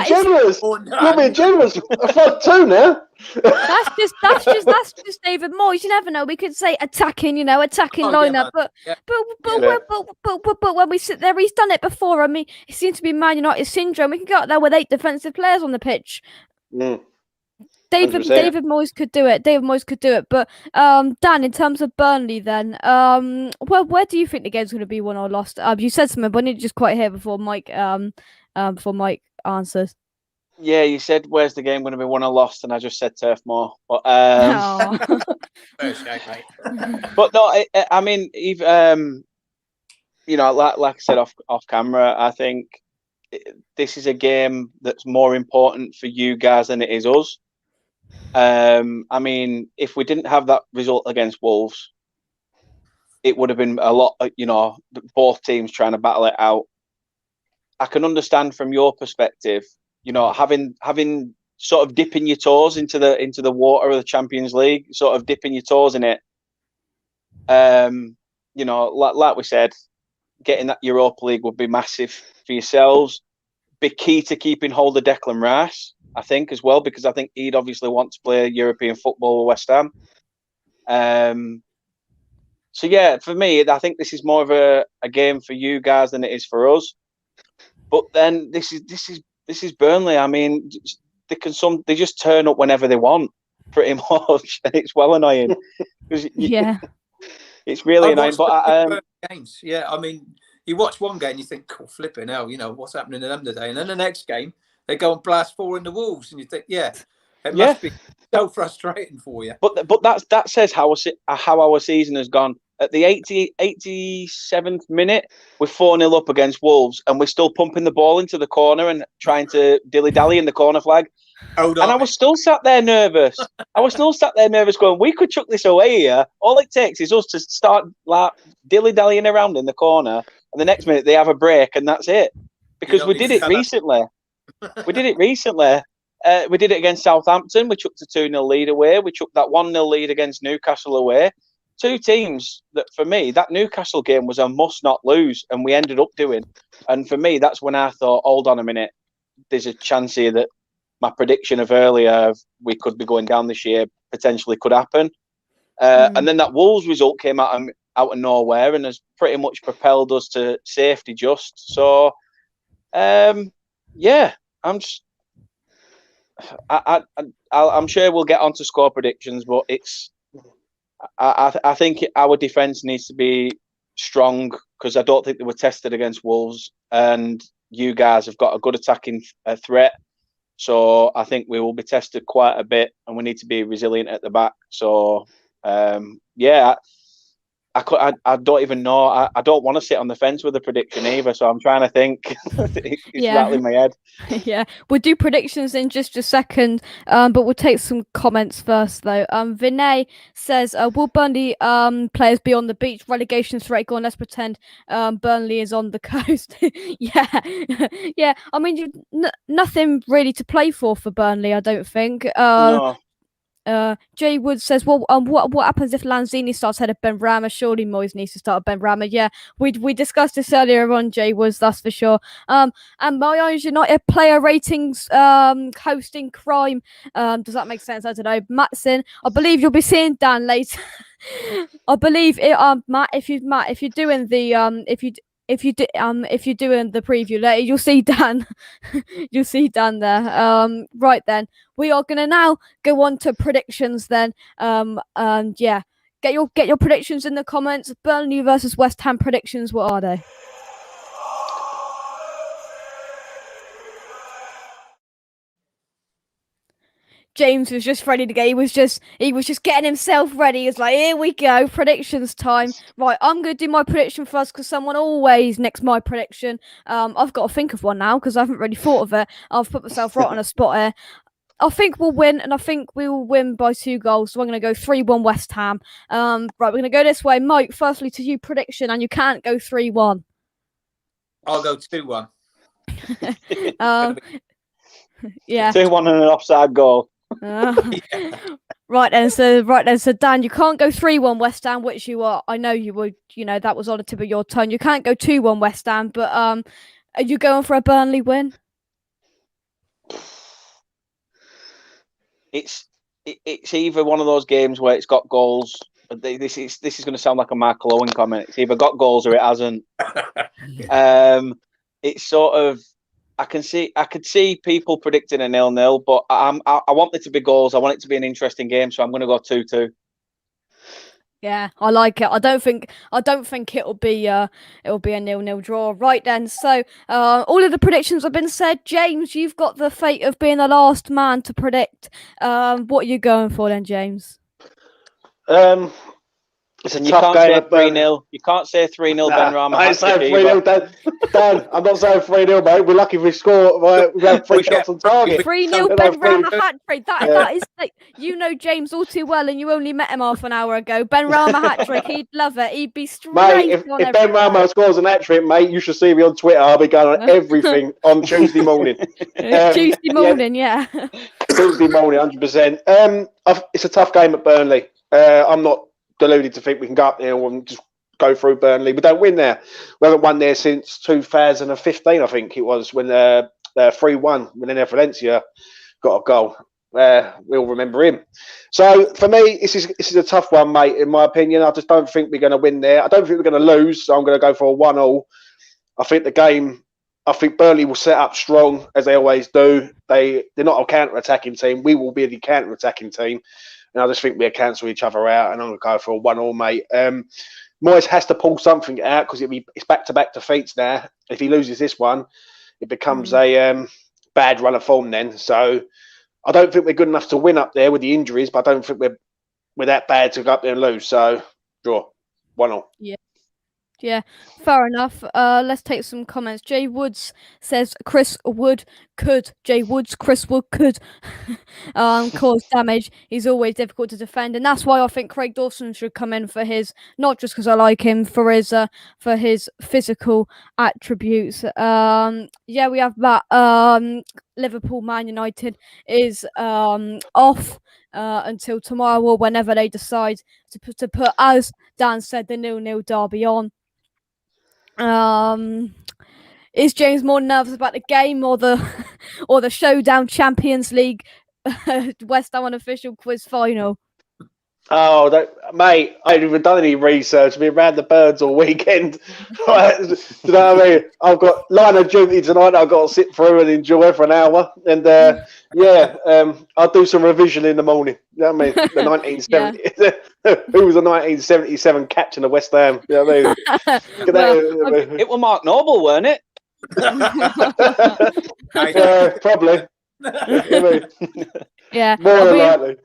D: generous. You're being generous. A front 2 now.
A: That's just David Moyes. You never know. We could say attacking lineup, but when we sit there, he's done it before. I mean, it seems to be Man United syndrome. We can go out there with 8 defensive players on the pitch.
D: Mm.
A: David
D: 100%.
A: Moyes could do it. But Dan, in terms of Burnley, then, where do you think the game's going to be won or lost? You said something, but I didn't just quite hear before Mike answers.
C: Yeah, you said where's the game going to be won or lost, and I just said Turf Moor. But but no, I mean, like I said off camera, I think this is a game that's more important for you guys than it is us. I mean, if we didn't have that result against Wolves, it would have been a lot, both teams trying to battle it out. I can understand from your perspective, having sort of dipping your toes into the water of the Champions League, sort of dipping your toes in it. Like we said, getting that Europa League would be massive for yourselves. Be key to keeping hold of Declan Rice, I think, as well, because I think he'd obviously want to play European football with West Ham. So yeah, for me, I think this is more of a game for you guys than it is for us. But then this is Burnley. I mean, they just turn up whenever they want, pretty much, and it's well annoying.
A: Yeah,
C: it's really annoying. But
B: games, yeah, I mean, you watch one game, you think, "Cool, flipping hell, what's happening to them today?" And then the next game, they go and blast 4 in the Wolves, and you think, it must be so frustrating for you.
C: But that says how our season has gone. At the 87th minute, we're 4-0 up against Wolves, and we're still pumping the ball into the corner and trying to dilly-dally in the corner flag. And I was still sat there nervous. Going, we could chuck this away here. All it takes is us to start like dilly-dallying around in the corner, and the next minute they have a break, and that's it. Because we did it recently. We did it against Southampton. We chucked a 2-0 lead away. We chucked that 1-0 lead against Newcastle away. 2 teams that, for me, that Newcastle game was a must not lose, and we ended up doing. And for me, that's when I thought, hold on a minute, there's a chance here that my prediction of earlier, we could be going down this year, potentially could happen. And then that Wolves result came out of nowhere and has pretty much propelled us to safety just. So, I'm just... I'm sure we'll get on to score predictions, but it's... I think our defence needs to be strong, because I don't think they were tested against Wolves, and you guys have got a good attacking threat. So I think we will be tested quite a bit, and we need to be resilient at the back. So I don't even know. I don't want to sit on the fence with a prediction either. So I'm trying to think. It's rattling my head.
A: Yeah, we'll do predictions in just a second, but we'll take some comments first, though. Vinay says, will Burnley players be on the beach? Relegation threat gone. Let's pretend Burnley is on the coast. Yeah. I mean, nothing really to play for Burnley, I don't think.
C: No.
A: Jay Wood says, well, what happens if Lanzini starts ahead of Ben Rama? Surely Moyes needs to start Ben Rama. Yeah, we discussed this earlier on, Jay Woods, that's for sure. And my Irish United player ratings hosting crime. Does that make sense? I don't know. Matson, I believe you'll be seeing Dan later. I believe it, Matt, if you're doing the if you're doing the preview later, you'll see Dan. You'll see Dan there. Right then, we are gonna now go on to predictions then. And yeah, Get your predictions in the comments. Burnley versus West Ham predictions. What are they? James was just ready to go. He was just getting himself ready. He was like, here we go, predictions time. Right, I'm going to do my prediction first because someone always nicks my prediction. I've got to think of one now because I haven't really thought of it. I've put myself right on a spot here. I think we'll win, and I think we will win by 2 goals. So I'm going to go 3-1 West Ham. Right, we're going to go this way. Mike, firstly to you, prediction, and you can't go 3-1.
B: I'll go 2-1.
A: Yeah.
C: 2-1 and an offside goal.
A: Right then, so Dan, you can't go 3-1 West Ham, which you are. I know you would. You know that was on the tip of your tongue. You can't go 2-1 West Ham, but are you going for a Burnley win?
C: It's either one of those games where it's got goals. This is going to sound like a Michael Owen comment. It's either got goals or it hasn't. It's sort of. I could see people predicting a 0-0, but I want it to be goals. I want it to be an interesting game, so I'm going to go 2-2.
A: Yeah, I like it. I don't think it'll be a 0-0 draw. Right then, so all of the predictions have been said. James, you've got the fate of being the last man to predict. What are you going for then, James?
D: It's a
C: You
D: tough
C: can't
D: game
C: say
D: at Burnley.
C: 3-0. You can't say 3-0 Ben Rama.
D: I ain't saying 3-0, Dan. I'm not saying 3-0, mate. We're lucky if we score. We have 3 shots on target.
A: 3-0 Ben Rama hat trick. That is like, you know James all too well, and you only met him half an hour ago. Ben Rama hat trick. He'd love it. He'd be straight.
D: Mate, if Ben Rama scores an hat trick, mate, you should see me on Twitter. I'll be going on everything on Tuesday morning.
A: Tuesday morning, yeah.
D: Tuesday morning, 100%. It's a tough game at Burnley. I'm not deluded to think we can go up there and just go through Burnley. We don't win there. We haven't won there since 2015, I think it was, when 3-1 when Valencia got a goal. We all remember him. So for me, this is a tough one, mate. In my opinion, I just don't think we're going to win there. I don't think we're going to lose. So I'm going to go for a 1-1. I think Burnley will set up strong as they always do. They're not a counter-attacking team. We will be the counter-attacking team. And I just think we'll cancel each other out, and I'm going to go for a 1-1, mate. Moyes has to pull something out because it's back-to-back defeats now. If he loses this one, it becomes a bad run of form then. So I don't think we're good enough to win up there with the injuries, but I don't think we're that bad to go up there and lose. So draw 1-1.
A: Yeah, fair enough. Let's take some comments. Jay Woods says Chris Wood could cause damage. He's always difficult to defend, and that's why I think Craig Dawson should come in for his, not just because I like him, for his physical attributes. Yeah, we have that. Liverpool Man United is off until tomorrow or whenever they decide to put, as Dan said, the 0-0 derby on. Is James more nervous about the game or the Showdown Champions League West Ham unofficial quiz final?
D: Oh, mate, I haven't even done any research. I've been around the birds all weekend. Do you know what I mean? I've got line of duty tonight. I've got to sit through and enjoy for an hour. And I'll do some revision in the morning. You know what I mean? The 1970. Who was the 1977 captain of West Ham? You know what I mean?
C: It was Mark Noble, weren't it?
D: Probably.
A: Yeah.
D: More than likely.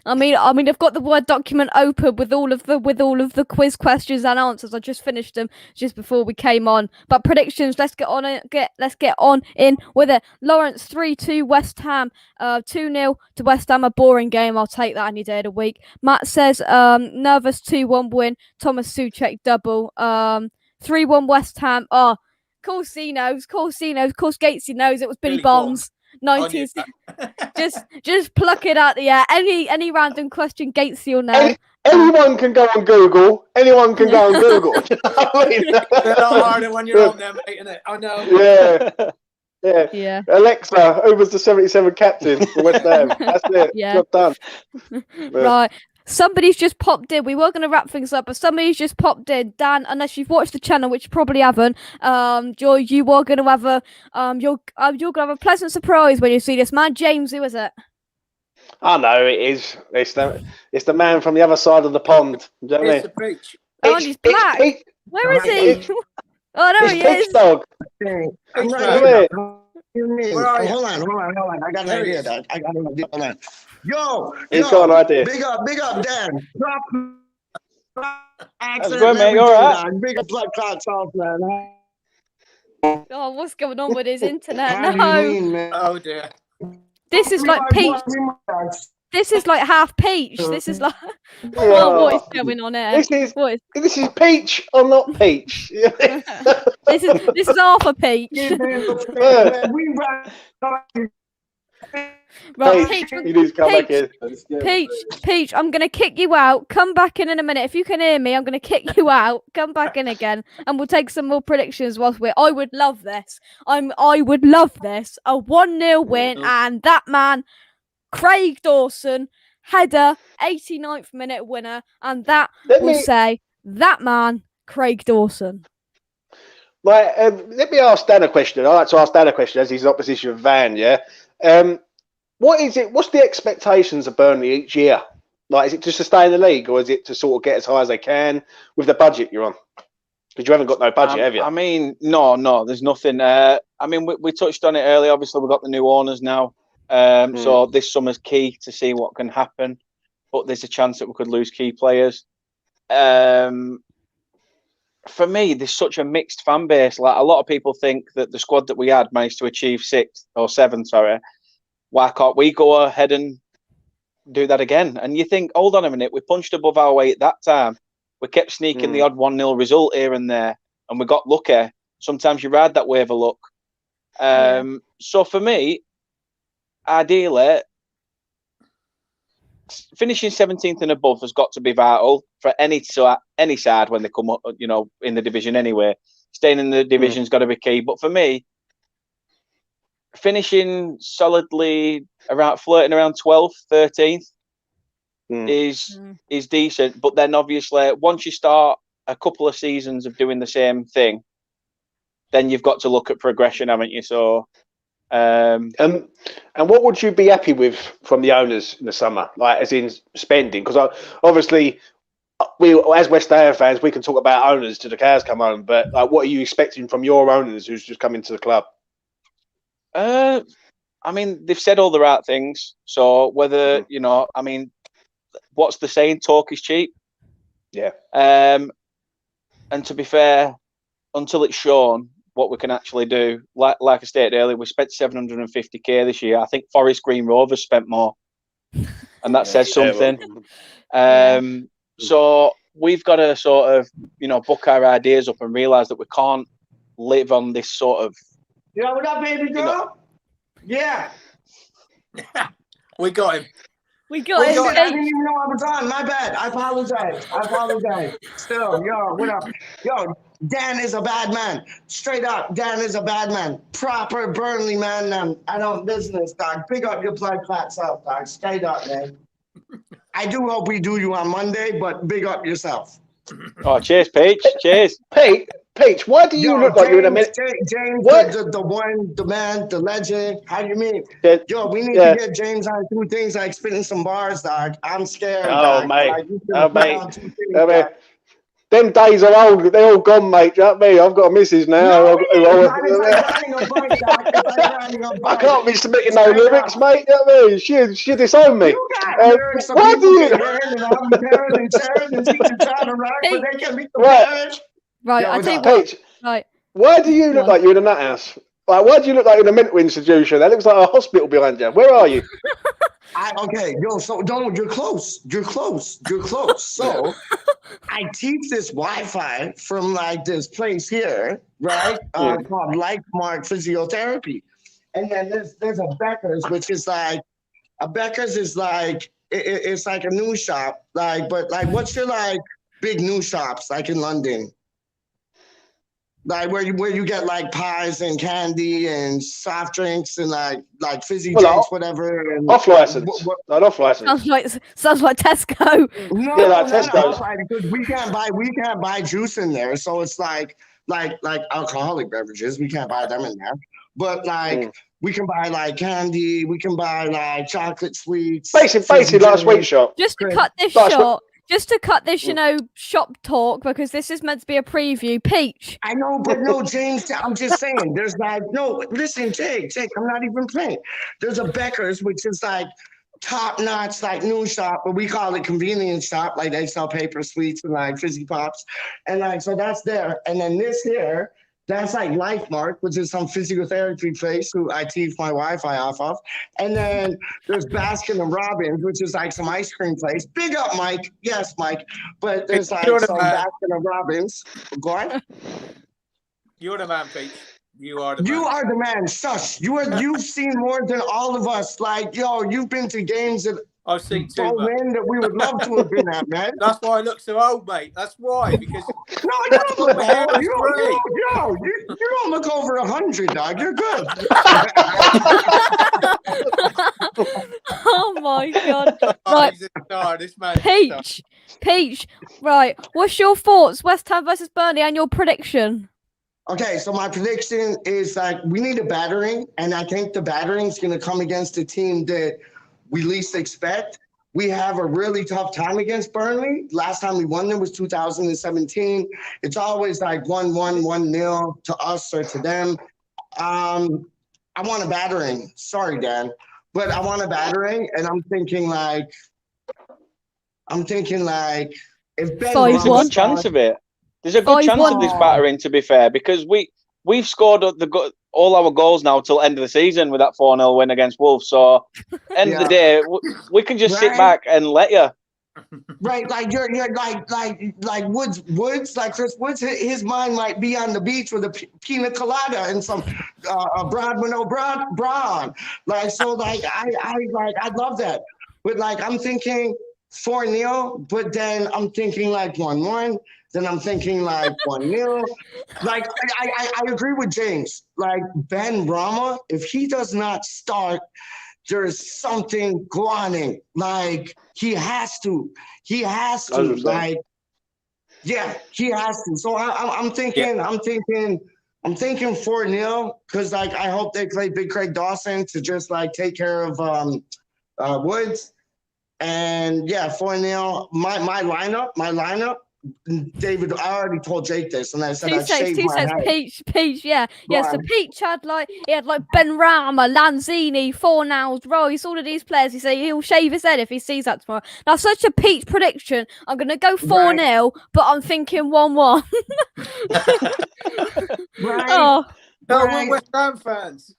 A: I mean, I've got the Word document open with all of the quiz questions and answers. I just finished them just before we came on. But predictions, let's get on in with it. Lawrence 3-2 West Ham, 2-0 to West Ham. A boring game. I'll take that any day of the week. Matt says nervous 2-1 win. Thomas Souček double. 3-1 West Ham. Oh, of course he knows. Of course Gatesy knows it was Billy Bonds. 19. just pluck it out the air. Any random question, Gatesy will know.
D: Anyone can go on Google. Anyone can go on Google. You know what I mean?
B: It's not harder when you're on there, mate, isn't it? I know.
D: Yeah. Alexa, who was the 77 captain for West Ham? That's it.
A: Yeah.
D: Job done.
A: Right. Somebody's just popped in. We were going to wrap things up, but somebody's just popped in. Dan, unless you've watched the channel, which you probably haven't, you are going to have a pleasant surprise when you see this man. James, who is it?
D: I know it is. It's the man from the other side of the pond. Do you know what I
B: It's
D: mean?
B: a peach.
A: Oh, and he's black.
D: Pete,
A: Where is he? Oh, there
D: it's
A: he
D: Peach
A: is.
D: Dog.
F: I'm
B: Peach
F: right
B: man.
F: here. What do you mean?
B: Where are you?
F: Hold on. I got an
B: There he
F: idea,
B: is.
F: Dad. I got an idea. Hold on. Yo,
D: He's got an idea.
F: Big up, Dan.
C: That's good, mate. You all right?
F: Dog. Big up, blood clot sauce, man.
A: Oh, what's going on with his internet?
F: How do
A: No,
F: you mean, man?
B: Oh dear.
A: this is like peach. This is like half peach. This is like. Oh, what is going on here? What is...
D: This is Peach or not Peach?
A: This is half a peach. Right,
D: Peach,
A: Peach,
D: you need to come back in.
A: Peach, I'm gonna kick you out. Come back in a minute. If you can hear me, I'm gonna kick you out. Come back in again, and we'll take some more predictions whilst we're. I would love this. I would love this. A 1-0 win, and that man, Craig Dawson, header, 89th minute winner, and that will say that man, Craig Dawson.
D: Right, let me ask Dan a question. I like to ask Dan a question as he's in opposition of Van. Yeah. What is it? What's the expectations of Burnley each year? Like, is it just to stay in the league, or is it to sort of get as high as they can with the budget you're on? Because you haven't got no budget, have you?
C: I mean, no, there's nothing. I mean, we touched on it earlier. Obviously, we've got the new owners now. So this summer's key to see what can happen. But there's a chance that we could lose key players. For me, there's such a mixed fan base. Like, a lot of people think that the squad that we had managed to achieve 7th. Why can't we go ahead and do that again? And you think, hold on a minute, we punched above our weight that time. We kept sneaking the odd 1-0 result here and there, and we got lucky. Sometimes you ride that wave of luck. So for me, ideally, finishing 17th and above has got to be vital for any side when they come up, in the division anyway. Staying in the division's got to be key. But for me, finishing solidly flirting around 12th, 13th is decent. But then obviously, once you start a couple of seasons of doing the same thing, then you've got to look at progression, haven't you? So,
D: and what would you be happy with from the owners in the summer, like as in spending? Because obviously, we as West Ham fans, we can talk about owners till the cows come home. But like, what are you expecting from your owners who's just come into the club?
C: I mean, they've said all the right things. So whether I mean, what's the saying? Talk is cheap.
D: Yeah.
C: And to be fair, until it's shown what we can actually do, like I stated earlier, we spent 750k this year. I think Forest Green Rovers spent more, and that says something. So we've got to sort of, book our ideas up and realise that we can't live on this sort of.
F: Yo, what up, baby girl? Yeah.
B: We got him.
A: We got him.
F: I didn't even know I was on. My bad. I apologize. Still, yo, what up? Yo, Dan is a bad man. Straight up, Dan is a bad man. Proper Burnley man. I don't business, dog. Pick up your blood clot self, dog. Straight up, man. I do hope we do you on Monday, but big up yourself.
C: Oh, cheers, Peach. Cheers.
D: Peach, why do you look like you're in a minute?
F: James, the one, the man, the legend. How do you mean? Yo, we need to get James on 2 things like spitting some bars, dog. I'm scared.
D: Oh,
F: dog.
D: mate.
F: Mate.
D: Them days are old. They're all gone, mate. Do you know what I mean? I've got a missus now. I can't be submitting no lyrics, mate. You know what I mean? She disowned me. Why do you?
A: Right,
F: Yo,
A: I tell you
D: Peach,
A: what. Right.
D: why do you look like you're in a nut house? Like, why do you look like you're in a mental institution? That looks like a hospital behind you. Where are you?
F: You're close. So I teach this Wi-Fi from like this place here, right? Called LifeMark Physiotherapy. And then there's a Becker's, which is like it's like a news shop. Like, but like what's your like big news shops like in London? Like where you get like pies and candy and soft drinks and like fizzy drinks, whatever. And
D: off license. Not off license.
A: Sounds like Tesco.
F: No,
D: Tesco's.
F: Because we can't buy juice in there. So it's like alcoholic beverages. We can't buy them in there. But like We can buy like candy. We can buy like chocolate sweets.
D: Basically, like a sweet shop.
A: Just to
F: Great.
A: cut this
D: That's
A: short, just to cut this, shop talk, because this is meant to be a preview. Peach.
F: I know, but no, James, I'm just saying, there's like, no, listen, Jake, I'm not even playing. There's a Becker's, which is like top notch, like news shop, but we call it convenience shop. Like they sell paper sweets and like fizzy pops. And like, so that's there. And then this here, that's like LifeMark, which is some physiotherapy place who I teach my Wi-Fi off of. And then there's Baskin and Robbins, which is like some ice cream place. Big up, Mike. Yes, Mike. But there's like some Baskin and Robbins. Go on.
B: You're the man, Pete. You are the man.
F: You are the man. Shush. You've seen more than all of us. Like, yo, you've been to games that
B: I've seen too
F: don't
B: much.
F: win that we would love to have been at, man.
B: That's why I look so old, mate. That's why. Because
F: No, you don't look
B: my hair
F: old.
B: is
F: You don't look over 100, dog. You're good.
A: Oh my god!
B: oh,
A: Right,
B: he's a star. This man. is a star.
A: Peach. Right, what's your thoughts? West Ham versus Burnley, and your prediction?
F: Okay, so my prediction is like we need a battering, and I think the battering is going to come against a team that we least expect. We have a really tough time against Burnley. Last time we won them was 2017. It's always like 1-1, 1-0 to us or to them. I want a battering. Sorry, Dan, but I want a battering, and I'm thinking like if Ben
A: 5-1.
C: There's a good chance of it. There's a good chance of this battering, to be fair, because we've scored all our goals now till end of the season with that 4-0 win against Wolves. So end of the day, we can just sit back and let you.
F: Right, like you're like Woods, like Chris Woods, his mind might be on the beach with a pina colada and some Bradman Brown. Like so, like I love that, but like I'm thinking 4-0, but then I'm thinking like 1-1. Then I'm thinking like 1-0. Like I agree with James. Like Ben Rama, if he does not start, there's something going. Like he has to. Like, yeah, he has to. So I'm thinking 4-0 because like I hope they play Big Craig Dawson to just like take care of Woods. And yeah, 4-0. My lineup. David, I already told Jake this, and I said I'd shave my head.
A: Peach, yeah. So Peach had like Ben Rama, Lanzini, Fornals, Royce, all of these players. He said he'll shave his head if he sees that tomorrow. That's such a Peach prediction. I'm gonna go 4-0, but I'm thinking 1-1.
F: Right.
A: Oh.
B: No, we're West Ham fans.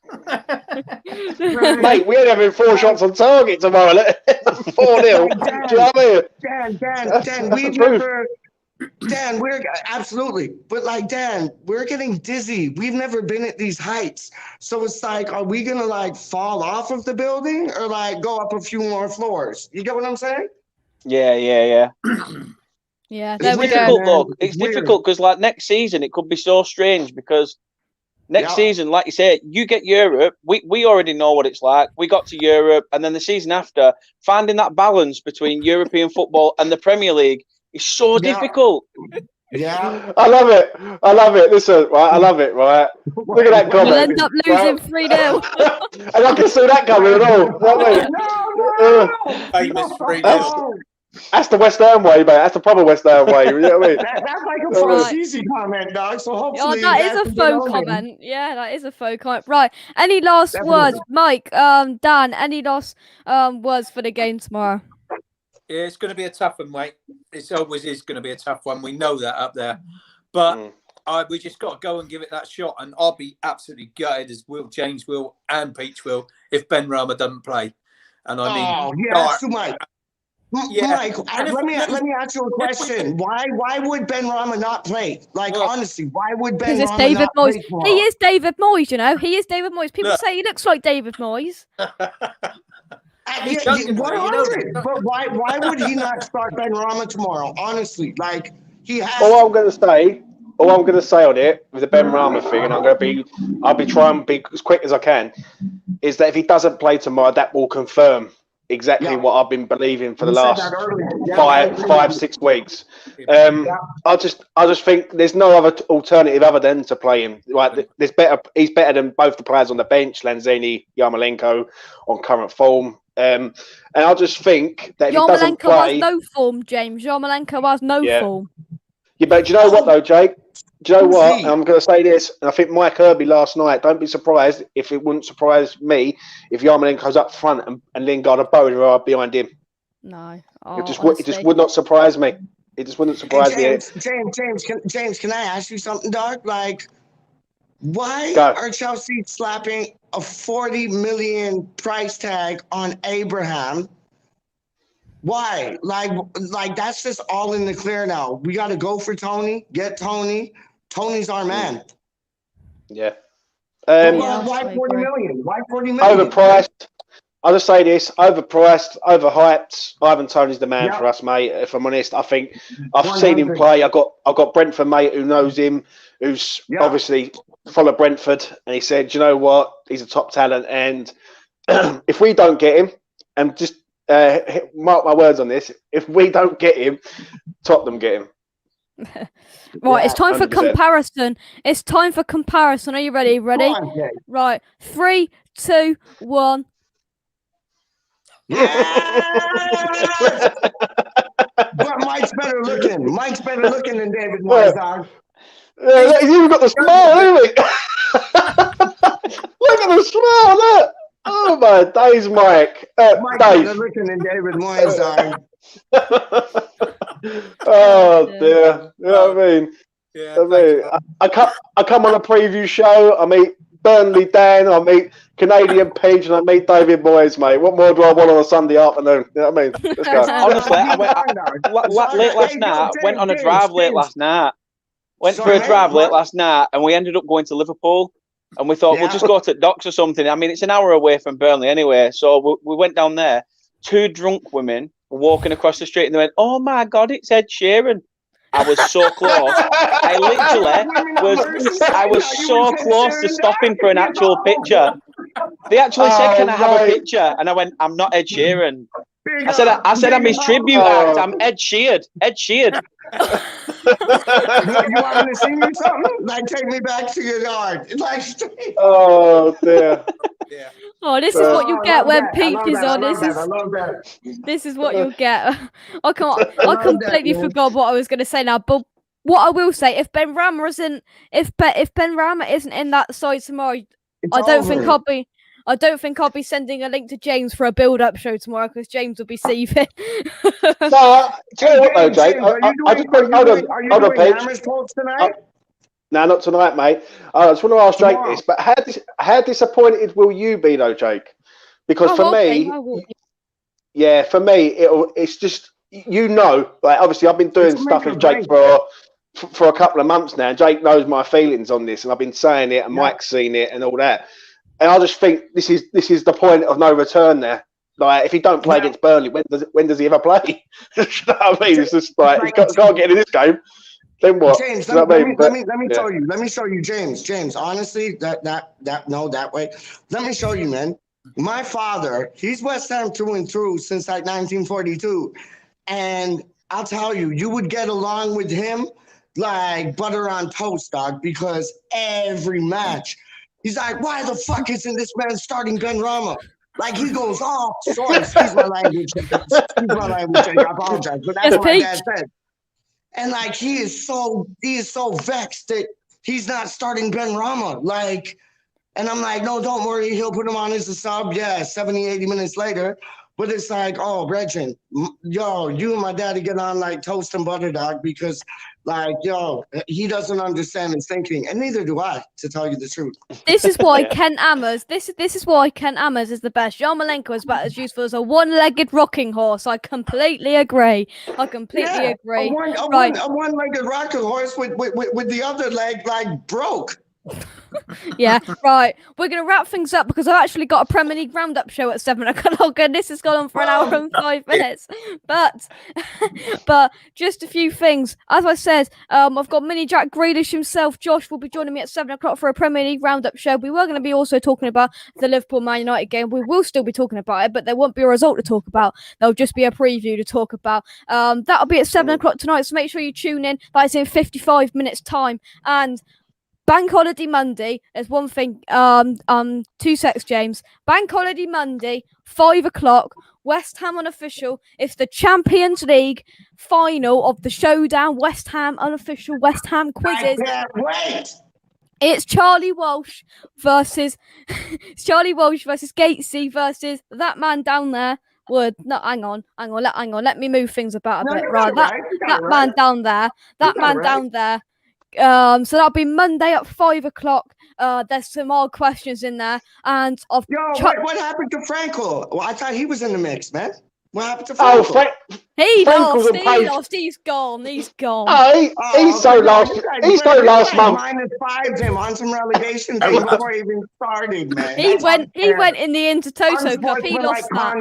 D: Mate, we're having 4 shots on target tomorrow. 4-0. Do you know what I mean?
F: Dan, we're absolutely, but like Dan, we're getting dizzy. We've never been at these heights, so it's like, are we gonna like fall off of the building or like go up a few more floors? You get what I'm saying?
C: Yeah.
A: Yeah, there
C: It's
A: we
C: difficult
A: go.
C: though. It's difficult because like next season it could be so strange because next season, like you say, you get Europe. We already know what it's like. We got to Europe, and then the season after, finding that balance between European football and the Premier League is so difficult.
F: Yeah,
D: I love it. Listen, right, I love it. Right, look at that comment.
A: We'll end up losing 3-0.
D: And I can see that coming at all. You know what I mean?
B: Famous 3-0.
D: That's the West Ham way, mate. That's the proper West Ham way. You know what I mean?
F: that's like a faux easy comment, dog. So hopefully
A: that is a faux comment. Yeah, that is a faux comment. Right. Any last words, Mike? Dan? Any last words for the game tomorrow?
B: Yeah, it's going to be a tough one, mate. It always is going to be a tough one. We know that up there, but we just got to go and give it that shot. And I'll be absolutely gutted, as James will, and Peach will, if Ben Rama doesn't play. And I mean,
F: that's too much. Mike, let me ask you a question. Why would Ben Rama not play? Like, honestly, why would Ben Rama
A: David
F: not
A: Moyes.
F: play tomorrow?
A: He is David Moyes, you know. He is David Moyes. People say he looks like David Moyes.
F: 100. But why would he not start Ben Rama tomorrow? Honestly, like he has.
D: All I'm going to say on it with the Ben Rama thing, and I'll be trying to be as quick as I can, is that if he doesn't play tomorrow, that will confirm exactly what I've been believing for the
F: You said
D: last
F: that earlier.
D: 5-6 weeks. I just think there's no other alternative other than to play him. Like there's better. He's better than both the players on the bench, Lanzini, Yarmolenko, on current form. And I just think that if he doesn't
A: Yarmolenko has
D: play,
A: no form, James. Yarmolenko has no form.
D: Yeah, but do you know what though, Jake? Do you know what? I'm going to say this, and I think Mike Kirby last night. Don't be surprised if it wouldn't surprise me if Yarmolenko's up front and Lingard and Bowen are behind him.
A: No,
D: It just would not surprise me. It just wouldn't surprise me.
F: James, can I ask you something, dog? Like, why are Chelsea slapping a 40 million price tag on Abraham? Why? Like that's just all in the clear now. We got to go for Tony. Get Tony. Tony's our man.
D: Yeah.
F: Why 40 million? Why 40 million?
D: Overpriced. I'll just say this: overpriced, overhyped. Ivan Toney's the man for us, mate. If I'm honest, I think I've seen him play. I've got Brentford mate who knows him, who's obviously follow Brentford, and he said, "You know what? He's a top talent, and if we don't get him, and just mark my words on this, if we don't get him, Tottenham get him."
A: Right, it's time
D: 100%.
A: for comparison. It's time for comparison. Are you ready? Ready? Right, 3, 2, 1.
F: Yes! But Mike's better looking. Mike's better looking than David Moyes, dog.
D: He's even got the smile, hasn't he? Look at the smile, look. Oh my days, Mike.
F: Mike's better looking than David Moyes, dog.
D: Oh dear. You know what I mean? Yeah. I come on a preview show, I meet Burnley Dan, I meet Canadian Peach, and I meet David Moyes, mate. What more do I want on a Sunday afternoon? You know what I mean? Let's go.
C: Honestly, I went late last night. Went on a drive late last night. Went for a drive late last night, and we ended up going to Liverpool. And we thought we'll just go to Docks or something. I mean, it's an hour away from Burnley anyway. So we went down there. 2 drunk women were walking across the street, and they went, "Oh my God, it's Ed Sheeran." I was so close. I was so close to stopping for an actual picture. They actually said, "Can I have a picture?" And I went, "I'm not Ed Sheeran." I said I'm his tribute act. I'm Ed Sheeran. Ed Sheeran.
F: You want me to sing you something? Like, take me back to your yard. Like,
D: oh dear.
B: Yeah.
A: Oh, this is what you get when Peach is on.
F: This
A: is what you'll get. I completely forgot what I was going to say now. But what I will say, if Ben Rama isn't in that side tomorrow, I don't think I'll be sending a link to James for a build-up show tomorrow because James will be seething.
D: No, do you know what though, Jake? Hold on, Peach.
F: Tonight?
D: No, not tonight, mate. I just want to ask Jake this, but how disappointed will you be, though, Jake? Because for me, it's just, like, obviously I've been doing stuff with Jake for a couple of months now. Jake knows my feelings on this, and I've been saying it, and Mike's seen it, and all that. And I just think this is the point of no return there. Like, if he don't play against Burnley, when does he ever play? You know what I mean? It's just like he can't get in this game. Then what?
F: James, let me show you. Let me show you, James. James, honestly, that way. Let me show you, man. My father, he's West Ham through and through since like 1942, and I'll tell you, you would get along with him like butter on toast, dog. Because every match, he's like, "Why the fuck isn't this man starting Ben Rama?" Like, he goes off. Sorry, excuse my language. I apologize, but that's what my dad said. And like he is so vexed that he's not starting Ben Rama. Like, and I'm like, no, don't worry, he'll put him on as a sub. Yeah, 70, 80 minutes later. But it's like, oh, Gretchen, yo, you and my daddy get on like toast and butter, dog, because like, yo, he doesn't understand his thinking, and neither do I, to tell you the truth.
A: This is why Ken Ammers. This is why Ken Ammers is the best. Yarmolenko is about as useful as a one-legged rocking horse. I completely agree. I completely agree.
F: A one-legged rocking horse with the other leg like broke.
A: Yeah, right. We're going to wrap things up because I've actually got a Premier League roundup show at 7 o'clock and this has gone on for an hour and 5 minutes. But just a few things. As I said, I've got Mini Jack Grealish himself. Josh will be joining me at 7 o'clock for a Premier League roundup show. We were going to be also talking about the Liverpool Man United game. We will still be talking about it, but there won't be a result to talk about. There'll just be a preview to talk about. That'll be at 7 o'clock tonight, so make sure you tune in. That is in 55 minutes' time. And Bank Holiday Monday, there's one thing, 2 secs, James. Bank Holiday Monday, 5 o'clock, West Ham Unofficial. It's the Champions League final of the Showdown West Ham Unofficial West Ham quizzes.
F: I can't wait.
A: It's Charlie Walsh versus Gatesy versus that man down there. Hang on. Let me move things about a bit. Right, that man down there. Down there. So that'll be Monday at 5 o'clock. There's some odd questions in there, and
F: what happened to Franco? Well, I thought he was in the mix, man. What happened to Franco?
A: He
D: Franco's
A: lost. He's gone. He's gone.
D: He's so lost. He's so last month.
F: -5 him on some relegation thing before he even started, man.
A: He went in the Intertoto Cup. He lost that.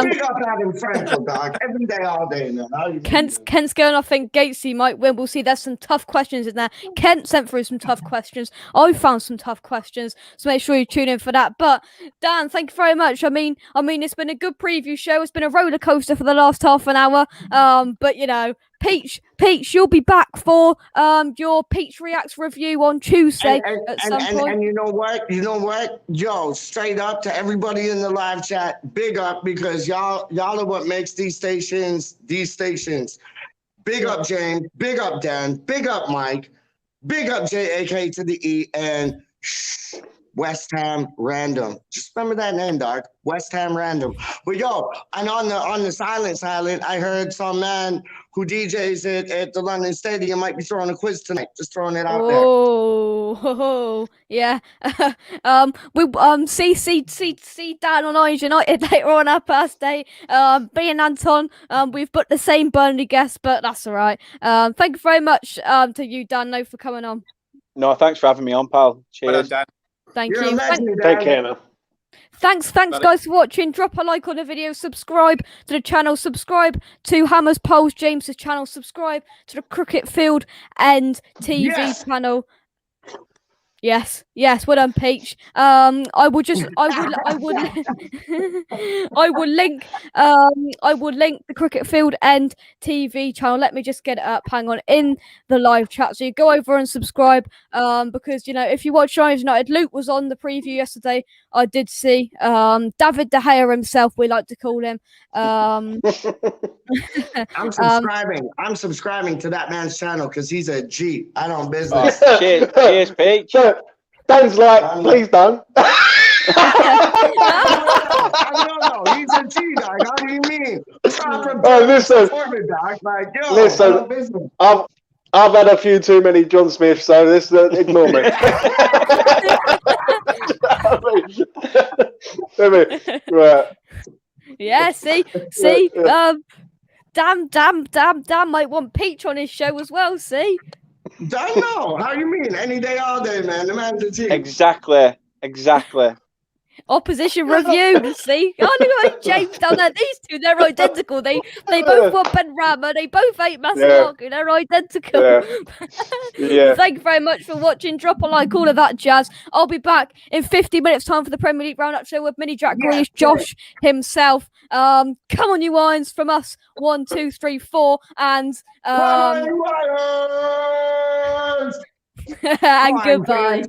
F: Big up Adam Franco, dog. Every day, all day, man.
A: Kent's going. I think Gatesy might win. We'll see. There's some tough questions in there. Kent sent through some tough questions. I found some tough questions. So make sure you tune in for that. But Dan, thank you very much. I mean, it's been a good preview show. It's been a roller coaster for the last half an hour. But you know, Peach, you'll be back for your Peach Reacts review on Tuesday at some point.
F: And you know what? Yo, straight up to everybody in the live chat, big up, because y'all are what makes these stations. Big up James, big up Dan, big up Mike, big up JAK to the E, and West Ham Random. Just remember that name, dog. West Ham Random. But yo, and on the silent, I heard some man who DJs at the London Stadium might be throwing a quiz tonight. Just throwing it out there.
A: Oh, yeah. We see Dan on Orange United later on our past day. Me and Anton, we've put the same Burnley guest, but that's all right. Thank you very much to you, Dan, for coming on.
C: No, thanks for having me on, pal. Cheers.
B: Well done, Dan.
A: Thank
F: You're
A: you.
D: Take care, man.
A: Thanks guys for watching. Drop a like on the video, subscribe to the channel, subscribe to Hammers Polls James's channel, subscribe to the Cricket Field and TV channel. Yes, well done, Peach. I will link the Cricket Field and TV channel. Let me just get it up. Hang on, in the live chat. So you go over and subscribe. Because if you watch Orange United, Luke was on the preview yesterday. I did see David De Gea himself. We like to call him.
F: I'm subscribing to that man's channel because he's a G. I don't business.
C: Cheers, Peach.
D: So, Dan's like, please don't.
F: No, he's a G, dog. How do you mean?
D: Listen,
F: dog. Like, yo,
D: listen, I've had a few too many John Smith, so this ignore me. Right.
A: Yeah, see. Damn might want Peach on his show as well, see?
F: Don't know. How you mean? Any day, all day, man. The man's a G.
C: Exactly.
A: Opposition review, see? Oh, look at James down there. These two, they're identical. They both want Ben Rama. They both hate Masuaku. They're identical.
D: Yeah.
A: Thank you very much for watching. Drop a like, all of that jazz. I'll be back in 50 minutes time for the Premier League Roundup show with Mini Jack Grealish, Josh himself. Come on, you irons, from us. 1, 2, 3, 4, and
F: Lions!
A: and goodbye.